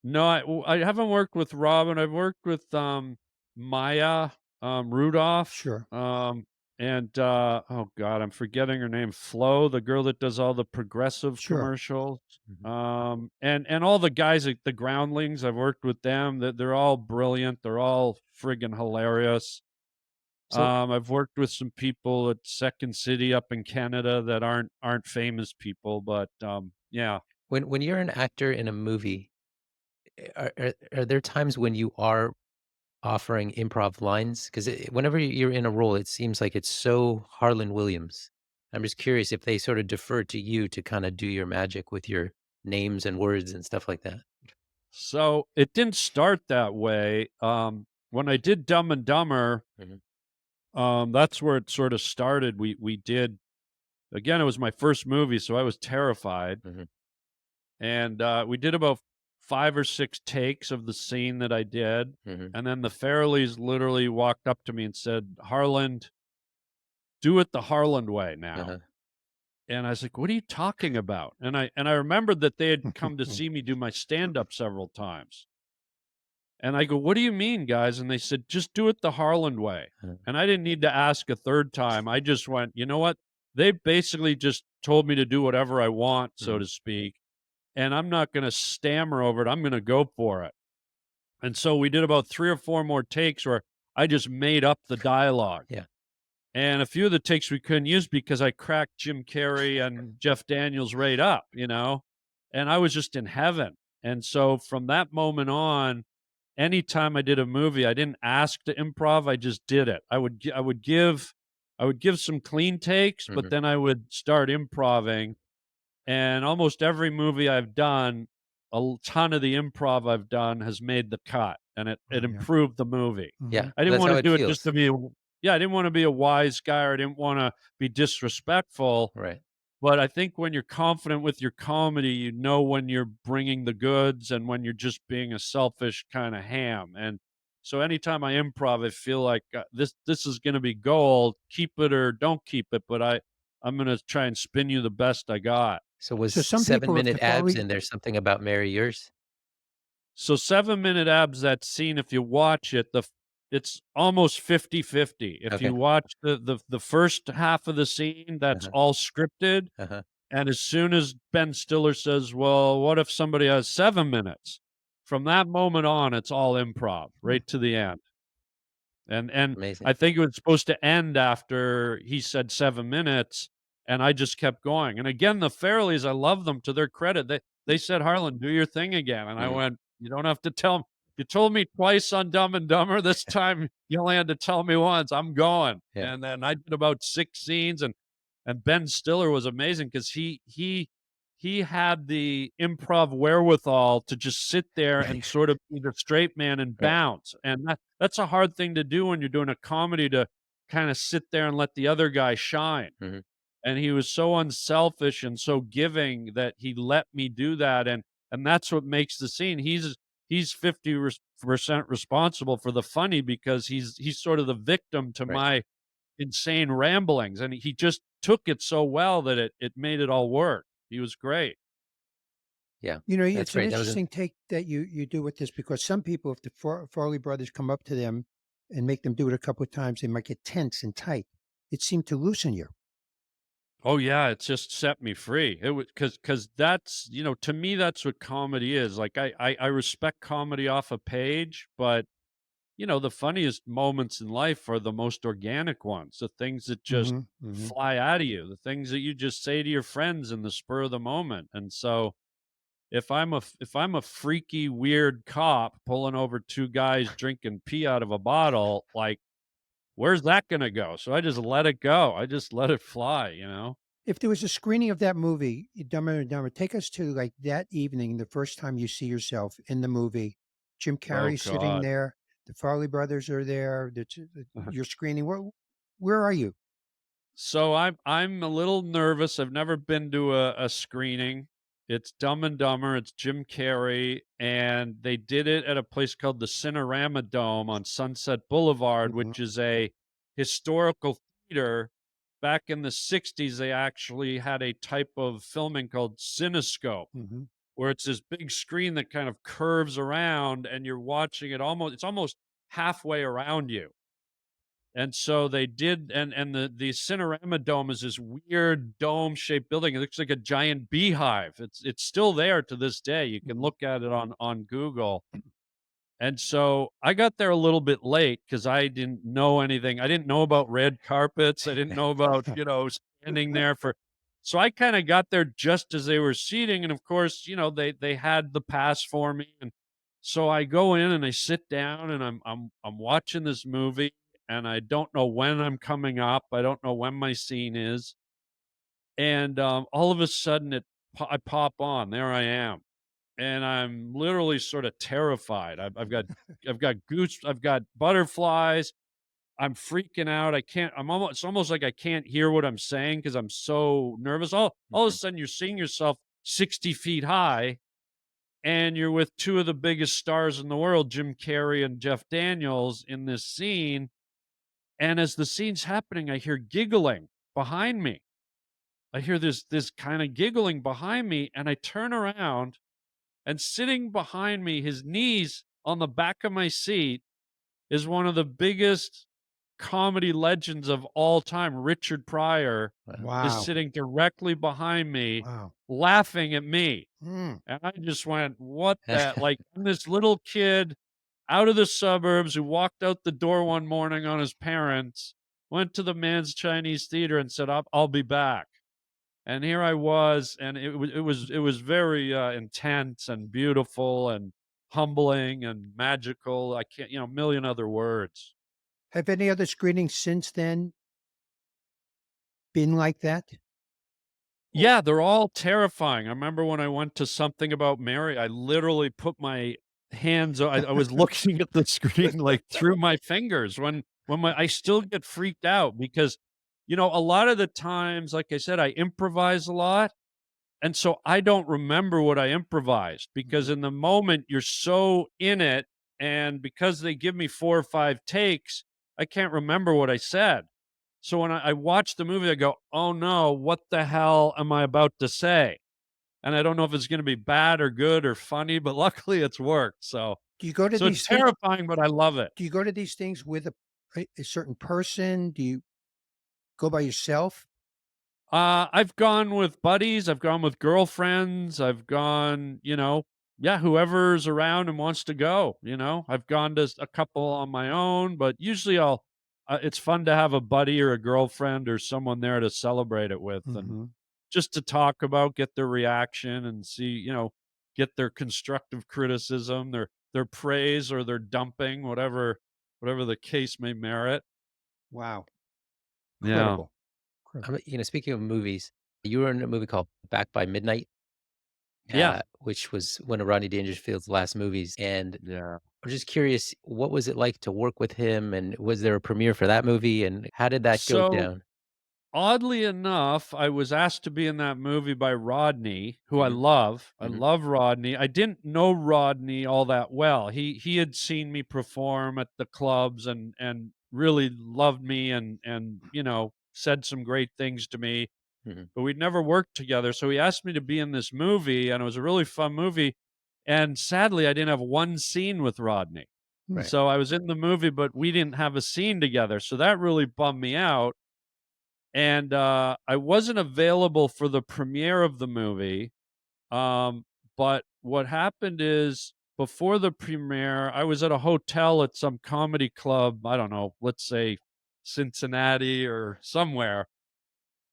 No, I haven't worked with Robin. I've worked with Maya Rudolph, Sure. and oh god, I'm forgetting her name. Flo, the girl that does all the progressive Sure. commercials. Mhm. And all the guys at the Groundlings, I've worked with them. That they're all brilliant. They're all friggin' hilarious. So I've worked with some people at Second City up in Canada that aren't famous people, but yeah. when you're an actor in a movie, are there times when you are offering improv lines? 'Cause whenever you're in a role, it seems like it's so Harland Williams. I'm just curious if they sort of defer to you to kinda do your magic with your names and words and stuff like that. So it didn't start that way. When I did Dumb and Dumber, Mhm, that's where it sort of started. We did again. It was my first movie, so I was terrified, mhm, and we did about 5 or 6 takes of the scene that I did, mhm, and then the Farrellys literally walked up to me and said, "Harland, do it the Harland way now." uh-huh, And I was like, "What are you talking about?" And I remembered that they had come to see me do my stand up several times. And I go, "What do you mean, guys?" And they said, "Just do it the Harland way." uh, And I didn't need to ask a third time. I just went, "You know what? They basically just told me to do whatever I want, so mhm, to speak, and I'm not gonna stammer over it. I'm gonna go for it." And so we did about 3 or 4 more takes where I just made up the dialogue. yeah. And a few of the takes we couldn't use because I cracked Jim Carrey and Jeff Daniels right up, and I was just in heaven. And so from that moment on, anytime I did a movie, I didn't ask to improv, I just did it. I would give some clean takes, but Mhm, then I would start improving, and almost every movie I've done, ton of the improv I've done has made the cut, and it Oh, yeah. improved the movie. Mhm. yeah, I didn't that's wanna how it do it just feels. to be a yeah, I didn't wanna be a wise guy, or I didn't wanna be disrespectful, Right. but I think when you're confident with your comedy, you know when you're bringing the goods and when you're just being a selfish kinda ham, and So anytime I improv, I feel like this is going to be gold. Keep it or don't keep it, but I'm going to try and spin you the best I got. So So was some people, if 7 Minute the Abs Farley, and There's Something About Mary yours? So 7 Minute Abs, that scene, if you watch it, it's almost 50-50. If Okay. you watch the first half of the scene, that's Uh-huh. all scripted. Uh-huh. And as soon as Ben Stiller says, "Well, what if somebody has 7 minutes?" From that moment on, it's all improv Hmm. right to the end. And Amazing. I think it was supposed to end after he said 7 minutes, and I just kept going. And again, the Farrellys, I love them, to their credit. They said, "Harlan, do your thing again." And I Mhm. went, "You don't have to tell me. You told me twice on Dumb and Dumber. This time you only had to tell me once. I'm going." Yeah. And then I did about 6 scenes, and Ben Stiller was amazing because he had the improv wherewithal to just sit there Right, and sort of be the straight man and Right. bounce. And that's a hard thing to do when you're doing a comedy, to kind of sit there and let the other guy shine. Mhm. And he was so unselfish and so giving that he let me do that. And that's what makes the scene. He's 50% responsible for the funny because he's sort of the victim to Right. my insane ramblings. And he just took it so well that it made it all work. He was great. Yeah. That's it's an great. That was interesting take that you do with this, because some people, if the Farley brothers come up to them and make them do it a couple of times, they might get tense and tight. It seemed to loosen you. Oh yeah, it just set me free. It was because that's, to me, that's what comedy is. Like I respect comedy off a page, but the funniest moments in life are the most organic ones, the things that just Hmm. Hmm. fly out of you, the things that you just say to your friends in the spur of the moment. And so if I'm a freaky weird cop pulling over two guys drinking pee out of a bottle, like, where's that gonna go? So I just let it go. I just let it fly. If there was a screening of that movie, Dumber and Dumber, take us to like that evening, the first time you see yourself in the movie. Jim Oh Carrey's sitting God. there. The Farley brothers are there. You're screening. Where are you? So I'm a little nervous. I've never been to a screening. It's Dumb and Dumber. It's Jim Carrey, and they did it at a place called the Cinerama Dome on Sunset Boulevard, Hmm. which is a historical theater. Back in the '60s, they actually had a type of filming called cinescope, Hmm. where it's this big screen that kind of curves around, and you're watching it it's almost halfway around you. And so they did, and the Cinerama Dome is this weird dome-shaped building. It looks like a giant beehive. It's still there to this day. You can Hmm. look at it on Google. And so I got there a little bit late because I didn't know anything. I didn't know about red carpets. I didn't know about, standing there for. So I kind of got there just as they were seating, and of course, they had the pass for me, and so I go in and I sit down and I'm watching this movie, and I don't know when I'm coming up. I don't know when my scene is, and all of a sudden I pop on. There I am, and I'm literally sort of terrified. I've got goose, I've got butterflies. I'm freaking out. I can't. It's almost like I can't hear what I'm saying because I'm so nervous. All of a Mhm. sudden, you're seeing yourself 60 feet high, and you're with two of the biggest stars in the world, Jim Carrey and Jeff Daniels, in this scene. And as the scene's happening, I hear giggling behind me. I hear this kind of giggling behind me, and I turn around, and sitting behind me, his knees on the back of my seat, is one of the biggest comedy legends of all time. Richard Pryor Wow. is Wow. sitting directly behind me, Wow. laughing at me. Mm. And I just went, what that? Like, I'm this little kid out of the suburbs who walked out the door one morning on his parents, went to the Man's Chinese Theater and said, I'll be back. And here I was, and it was very intense and beautiful and humbling and magical. I can't, a million other words. Have any other screenings since then been like that? Or Yeah, they're all terrifying. I remember when I went to Something About Mary, I literally put my hands. I was looking at the screen like through my fingers I still get freaked out because, a lot of the times, like I said, I improvise a lot. And so I don't remember what I improvised because Mhm. in the moment you're so in it and because they give me 4 or 5 takes, I can't remember what I said. So when I watch the movie, I go, "Oh no, what the hell am I about to say?" And I don't know if it's gonna be bad or good or funny, but luckily it's worked. So Do you go to so it's these things? terrifying, but I love it. Do you go to these things with a certain person? Do you go by yourself? I've gone with buddies, I've gone with girlfriends, I've gone, yeah, whoever's around and wants to go, I've gone to a couple on my own, but usually it's fun to have a buddy or a girlfriend or someone there to celebrate it with and Mhm. just to talk about, get their reaction and see, get their constructive criticism, their praise or their dumping, whatever the case may merit. Wow. Yeah. Incredible. Incredible. Speaking of movies, you were in a movie called Back by Midnight, Yeah. which was one of Rodney Dangerfield's last movies. And Yeah. I'm just curious, what was it like to work with him? And was there a premiere for that movie? And how did that go So down? oddly enough, I was asked to be in that movie by Rodney, who I Hmm. love. I Hmm. love Rodney. I didn't know Rodney all that well. He had seen me perform at the clubs and really loved me and said some great things to me, Hmm. but we'd never worked together. So he asked me to be in this movie, and it was a really fun movie. And sadly, I didn't have one scene with Rodney. Hmm. Right. So I was in the movie, but we didn't have a scene together. So that really bummed me out, and I wasn't available for the premiere of the movie. But what happened is before the premiere, I was at a hotel at some comedy club. I don't know, let's say Cincinnati or somewhere.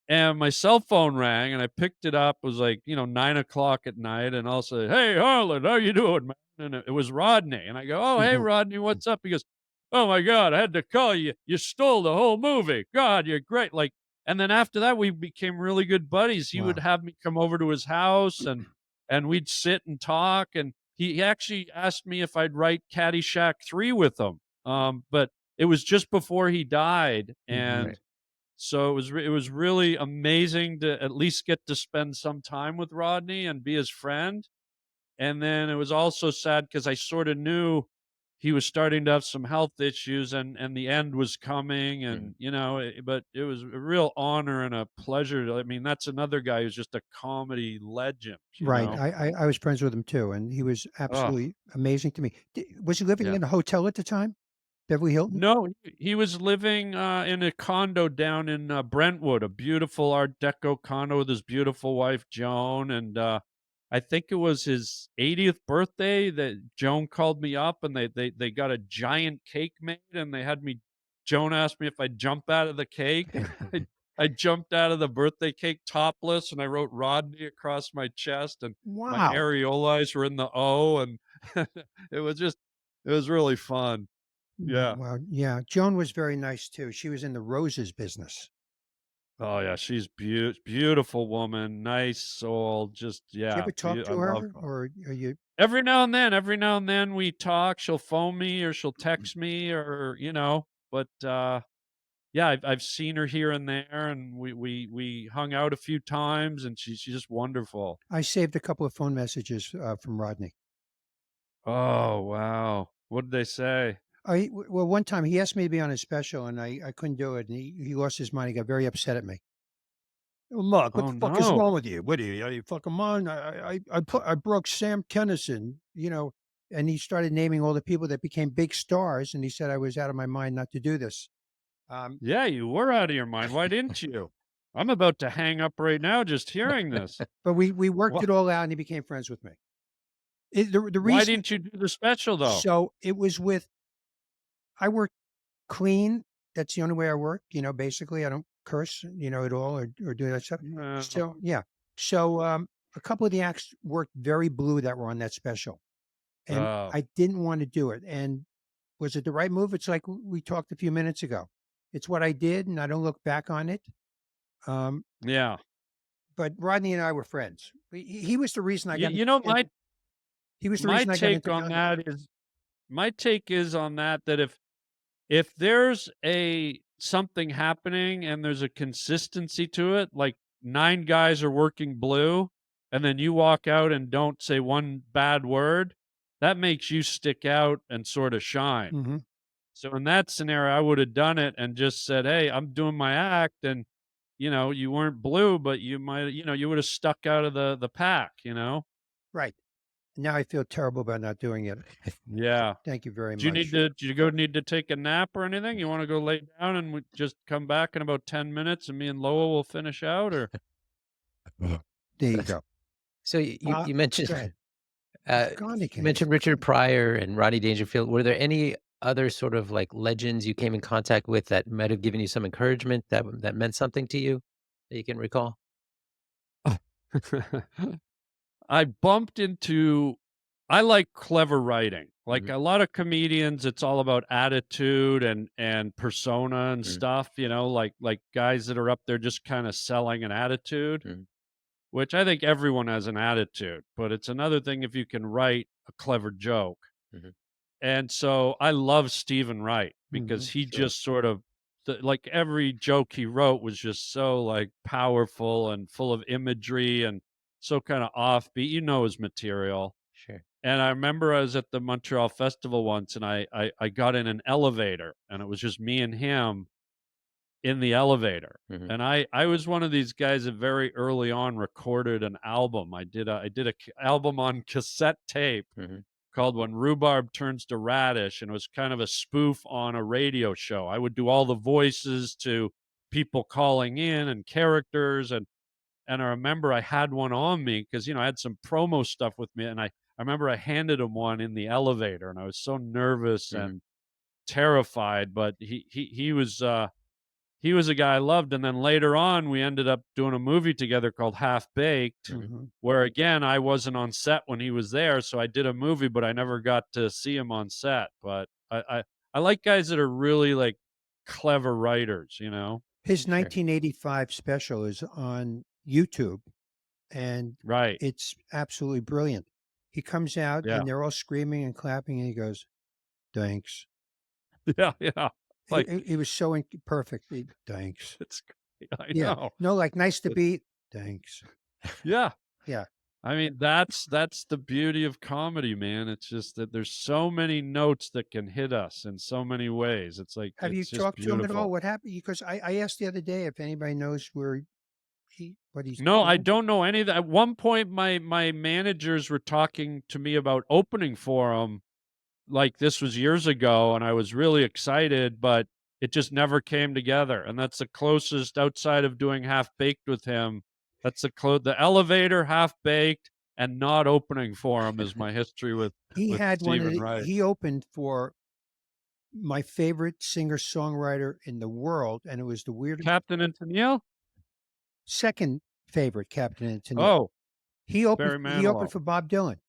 And my cell phone rang and I picked it up. It was like, 9 o'clock at night. And I'll say, "Hey, Harlan, how you doing, man?" And it was Rodney. And I go, "Oh, hey, Rodney, what's up?" He goes, "Oh my God, I had to call you. You stole the whole movie. God, you're great." Like, and then after that, we became really good buddies. He would Wow. have me come over to his house and we'd sit and talk. And he actually asked me if I'd write Caddyshack 3 with him. But it was just before he died. Mhm. And so it was really amazing to at least get to spend some time with Rodney and be his friend. And then it was also sad because I sort of knew he was starting to have some health issues and the end was coming Mhm. and but it was a real honor and a pleasure. I mean, that's another guy who's just a comedy legend, Right. I was friends with him too, and he was Oh, absolutely amazing to me. Was he living yeah. in a hotel at the time? Beverly Hilton? No, he was living, in a condo down in, Brentwood, a beautiful Art Deco condo with his beautiful wife, Joan, and, I think it was his 80th birthday that Joan called me up, and they got a giant cake made, and they had me Joan asked me if I'd jump out of the cake, and I jumped out of the birthday cake topless, and I wrote Rodney across my chest, and my Wow. areolas were in the O, and it was just it was really fun. Yeah. Wow. Yeah. Joan was very nice too. She was in the roses business. Oh, yeah, she's beautiful woman, nice soul, just Do you yeah, ever talk I to love her, her. or are you? Every now and then we talk, she'll phone me or she'll text me or, but, yeah, I've seen her here and there, and we hung out a few times, and she's just wonderful. I saved a couple of phone messages from Rodney. Oh, wow. What did they say? Well, one time he asked me to be on his special, and I couldn't do it, and he lost his mind. He got very upset at me. "Well, Mark, what Oh, the fuck is no. wrong with you? What are you fucking mind? I broke Sam Kennison, and he started naming all the people that became big stars, and he said I was out of my mind not to do this. Um, Yeah, you were out of your mind, why didn't you? I'm about to hang up right now just hearing this. but we worked Wha it all out, and he became friends with me. The Why reason, didn't you do the special, though? so it was with I work clean. That's the only way I work. Basically, I don't curse, at all, or do that stuff. No. So yeah, so a couple of the acts worked very blue that were on that special, and Oh, I didn't want to do it. And was it the right move? It's like we talked a few minutes ago. It's what I did, and I don't look back on it. Um, yeah. but Rodney and I were friends. He was the reason I You got. you know, In, my he was the my reason I got take into on comedy. that is my take is on that if there's a something happening and there's a consistency to it, like 9 guys are working blue, and then you walk out and don't say one bad word, that makes you stick out and sort of shine. Hmm. So in that scenario, I would have done it and just said, "Hey, I'm doing my act," and you weren't blue, but you might, you would have stuck out of the pack. Right. Now I feel terrible about not doing it. Yeah. Thank you very Do you much. need to take a nap or anything? You want to go lay down and we just come back in about 10 minutes, and me and Loa will finish out, or There you go. So you mentioned Go ahead. uh, He's gone you again. mentioned Richard Pryor and Rodney Dangerfield. Were there any other sort of like legends you came in contact with that might have given you some encouragement that meant something to you that you can recall? I bumped into I like clever writing. Like Mhm, a lot of comedians, it's all about attitude and persona and mhm, stuff, like guys that are up there just kind of selling an attitude, mhm, which I think everyone has an attitude, but it's another thing if you can write a clever joke. mhm, And so I love Stephen Wright because Hmm. he Sure. just sort of like every joke he wrote was just so like powerful and full of imagery and so kind of offbeat. His material. sure. And I remember I was at the Montreal Festival once, and I got in an elevator, and it was just me and him in the elevator. Mhm, And I was one of these guys that very early on recorded an album. I did a album on cassette tape mhm, called When Rhubarb Turns to Radish, and it was kind of a spoof on a radio show. I would do all the voices to people calling in and characters, and I remember I had one on me because I had some promo stuff with me, and I remember I handed him one in the elevator, and I was so nervous mhm, and terrified, but he was a guy I loved. And then later on, we ended up doing a movie together called Half Baked, mhm. Hmm. where again I wasn't on set when he was there, so I did a movie, but I never got to see him on set. But I like guys that are really like clever writers. His Sure. 1985 special is on YouTube, and Right. it's absolutely brilliant. He comes out Yeah. and they're all screaming and clapping, and he goes, "Thanks." Yeah. Yeah. Like It was so perfect. Thanks. it's great. I Yeah. know. No, like nice to be. Thanks. Yeah. Yeah. I mean, that's the beauty of comedy, man. It's just that there's so many notes that can hit us in so many ways. It's like Have you it's just talked to him at all? beautiful. What happened? Because I asked the other day if anybody knows where what he's No, I doing. don't know any of that. At one point, my managers were talking to me about opening for him. Like this was years ago, and I was really excited, but it just never came together. And that's the closest outside of doing Half Baked with him. That's the elevator, Half Baked, and not opening for him is my history with He with had one of Stephen the, Wright. he opened for my favorite singer-songwriter in the world, and it was the weirdest Captain and Tennille? second favorite Captain and Tennille. Oh, He Barry opened Manilow. for Bob Dylan,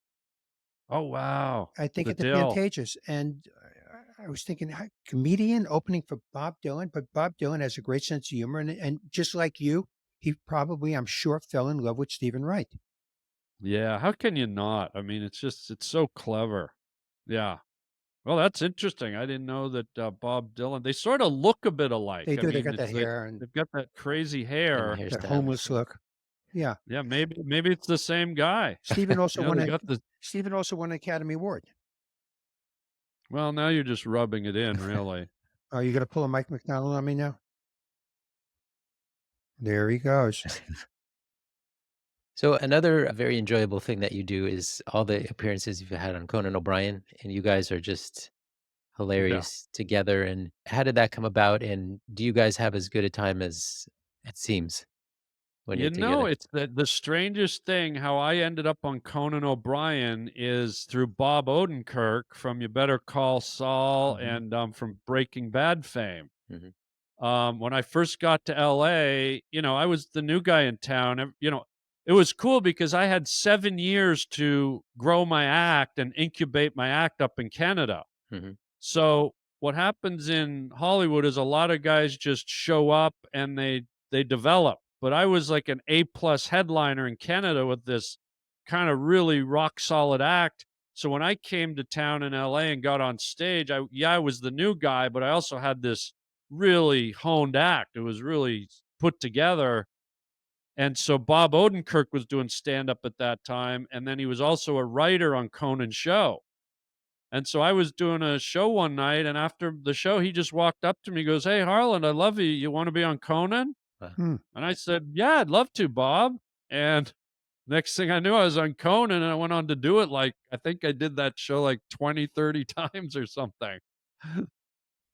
Oh, wow. I think The at the Dill. Pantages, and I was thinking, comedian opening for Bob Dylan, but Bob Dylan has a great sense of humor, and just like you, he probably, I'm sure, fell in love with Stephen Wright. Yeah, how can you not? I mean, it's so clever. Yeah. Well, that's interesting. I didn't know that, Bob Dylan they sorta look a bit alike. They I do. They mean, got the it's like hair and they've got that crazy And the hair. that hairstyle. homeless look. Yeah. Yeah, maybe it's the same guy. Stephen also won They a got the Stephen also won an Academy Award. well, now you're just rubbing it in, really. Are you gonna pull a Mike McDonald on me now? There he goes. So another very enjoyable thing that you do is all the appearances you've had on Conan O'Brien, and you guys are just Yeah. hilarious together. And how did that come about? And do you guys have as good a time as it seems when you're together? It's the strangest thing how I ended up on Conan O'Brien is through Bob Odenkirk from You Better Call Saul Mhm. and, from Breaking Bad fame. Mhm, When I first got to LA, I was the new guy in town. It was cool because I had 7 years to grow my act and incubate my act up in Canada. mhm, So what happens in Hollywood is a lot of guys just show up and they develop. But I was like an A plus headliner in Canada with this kind of really rock solid act. So when I came to town in LA and got on stage, I was the new guy, but I also had this really honed act. It was really put together. And so Bob Odenkirk was doing stand up at that time, and then he was also a writer on Conan's show. And so I was doing a show one night, and after the show, he just walked up to me, goes, "Hey, Harland, I love you. You want to be on Conan?" Hmm. And I said, "Yeah, I'd love to, Bob." And next thing I knew, I was on Conan, and I went on to do it like, I think I did that show like 20, 30 times or something.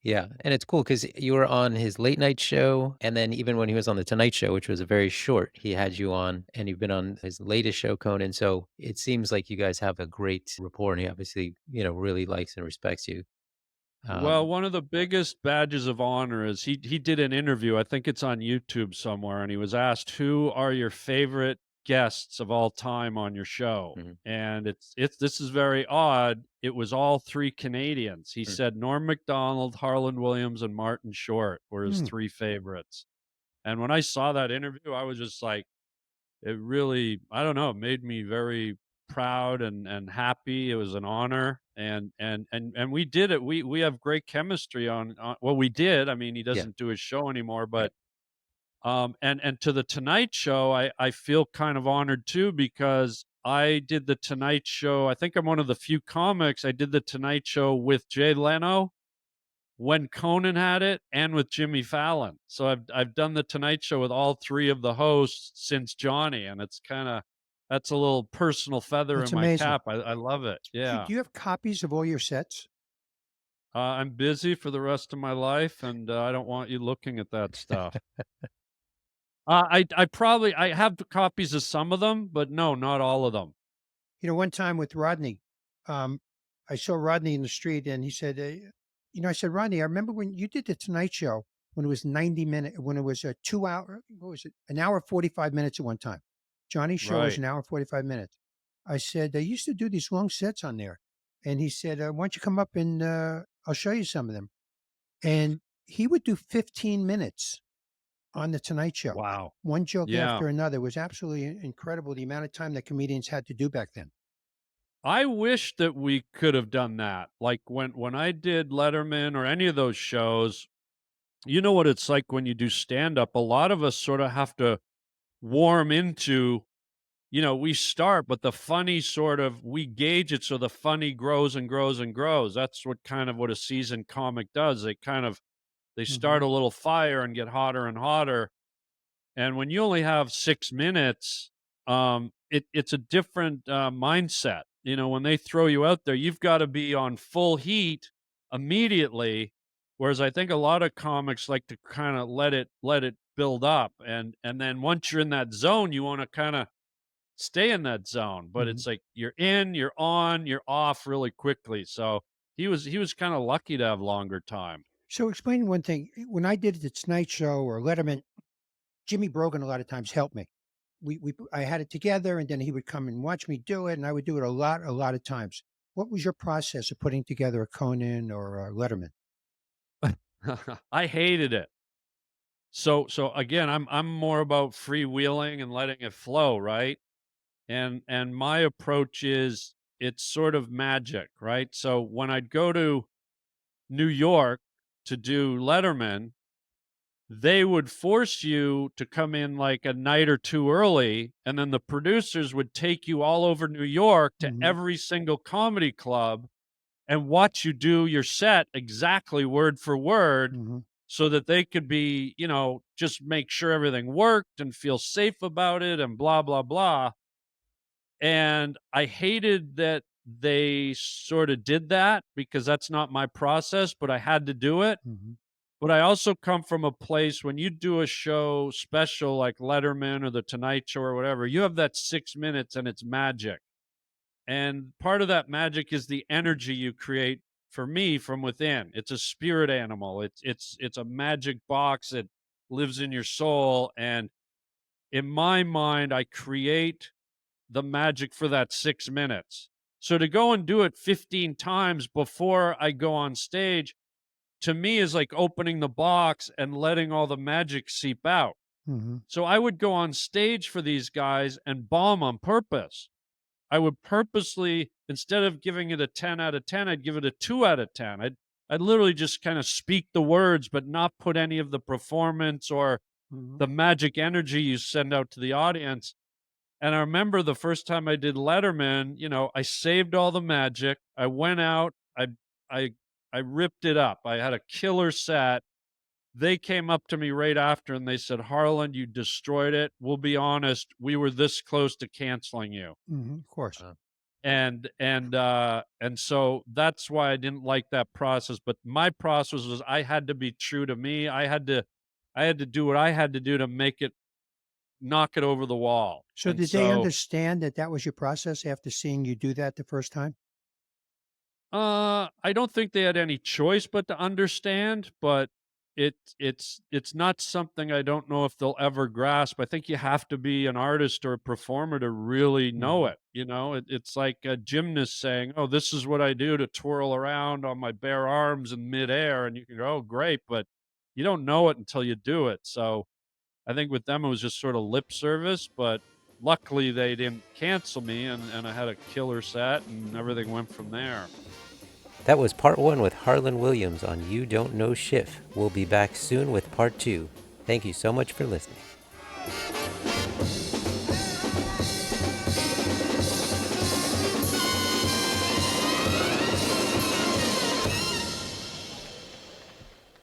Yeah, and it's cool because you were on his late night show, and then even when he was on the Tonight Show, which was a very short, he had you on, and you've been on his latest show, Conan. So it seems like you guys have a great rapport, and he obviously, really likes and respects you. Well, Um, one of the biggest badges of honor is he did an interview, I think it's on YouTube somewhere, and he was asked, "Who are your favorite guests of all time on your show?" mhm, And it's this is very odd. It was all 3 Canadians. He mm, said Norm Macdonald, Harland Williams, and Martin Short were his Hmm. 3 favorites. And when I saw that interview, I was just like, it really, I don't know, made me very proud and happy. It was an honor, and we did it. We have great chemistry on well, we did. I mean, he yeah, doesn't do his show anymore, but and to the Tonight Show, I feel kind of honored too, because I did the Tonight Show. I think I'm one of the few comics. I did the Tonight Show with Jay Leno when Conan had it, and with Jimmy Fallon. So I've done the Tonight Show with all 3 of the hosts since Johnny, and it's kinda, that's a little personal feather That's in my amazing. cap. I love it. Do, Yeah. do you have copies of all your sets? I'm busy for the rest of my life, and I don't want you looking at that stuff. I probably I have the copies of some of them, but no, not all of them. One time with Rodney, um, I saw Rodney in the street and he said, I said, Rodney, I remember when you did the Tonight Show when it was 90 minutes, when it was a 2 hour, what was it? An hour, 45 minutes at one time. Johnny's show was Right. an hour, 45 minutes. I said, they used to do these long sets on there. And he said, why don't you come up and I'll show you some of them. And he would do 15 minutes on the Tonight Show. Wow. One joke Yeah. after another. It was absolutely incredible the amount of time that comedians had to do back then. I wish that we could have done that. Like when I did Letterman or any of those shows, you know what it's like when you do stand up. A lot of us sort of have to warm into, we start, but the funny sort of, we gauge it so the funny grows and grows and grows. That's what a seasoned comic does. They start Hmm. a little fire and get hotter and hotter. And when you only have 6 minutes, it's a different mindset. When they throw you out there, you've got to be on full heat immediately. Whereas I think a lot of comics like to kind of let it build up, and then once you're in that zone, you want to kind of stay in that zone. But Hmm. it's like you're in, you're on, you're off really quickly. So he was kind of lucky to have longer time. So explain one thing. When I did the Tonight Show or Letterman, Jimmy Brogan a lot of times helped me. I had it together, and then he would come and watch me do it, and I would do it a lot of times. What was your process of putting together a Conan or a Letterman? I hated it. So again, I'm more about freewheeling and letting it flow, right? And my approach is, it's sort of magic, right? So when I'd go to New York to do Letterman, they would force you to come in like a night or two early, and then the producers would take you all over New York to Hmm. every single comedy club and watch you do your set exactly word for word, Hmm. so that they could be, just make sure everything worked and feel safe about it and blah, blah, blah. And I hated that they sort of did that, because that's not my process, but I had to do it. Hmm. But I also come from a place, when you do a show special like Letterman or The Tonight Show or whatever, you have that 6 minutes and it's magic. And part of that magic is the energy you create, for me, from within. It's a spirit animal. It's a magic box that lives in your soul. And in my mind, I create the magic for that 6 minutes. So to go and do it 15 times before I go on stage, to me, is like opening the box and letting all the magic seep out. Hmm. So I would go on stage for these guys and bomb on purpose. I would purposely, instead of giving it a 10 out of 10, I'd give it a 2 out of 10. I'd literally just kind of speak the words, but not put any of the performance or Hmm. the magic energy you send out to the audience. And I remember the first time I did Letterman, I saved all the magic. I went out, I I I ripped it up. I had a killer set. They came up to me right after and they said, "Harland, you destroyed it. We'll be honest, we were this close to canceling you." Of course. Uh, And so that's why I didn't like that process, but my process was I had to be true to me. I had to do what I had to do to make it knock it over the wall. So And did they so understand that that was your process after seeing you do that the first time? I don't think they had any choice but to understand, but it's not something I don't know if they'll ever grasp. I think you have to be an artist or a performer to really know Mhm. it. It's like a gymnast saying, "Oh, this is what I do to twirl around on my bare arms in midair," and you can go, "Oh, great," but you don't know it until you do it. So I think with them it was just sort of lip service, but luckily they didn't cancel me, and I had a killer set, and everything went from there. That was part one with Harland Williams on You Don't Know Schiff. We'll be back soon with part two. Thank you so much for listening.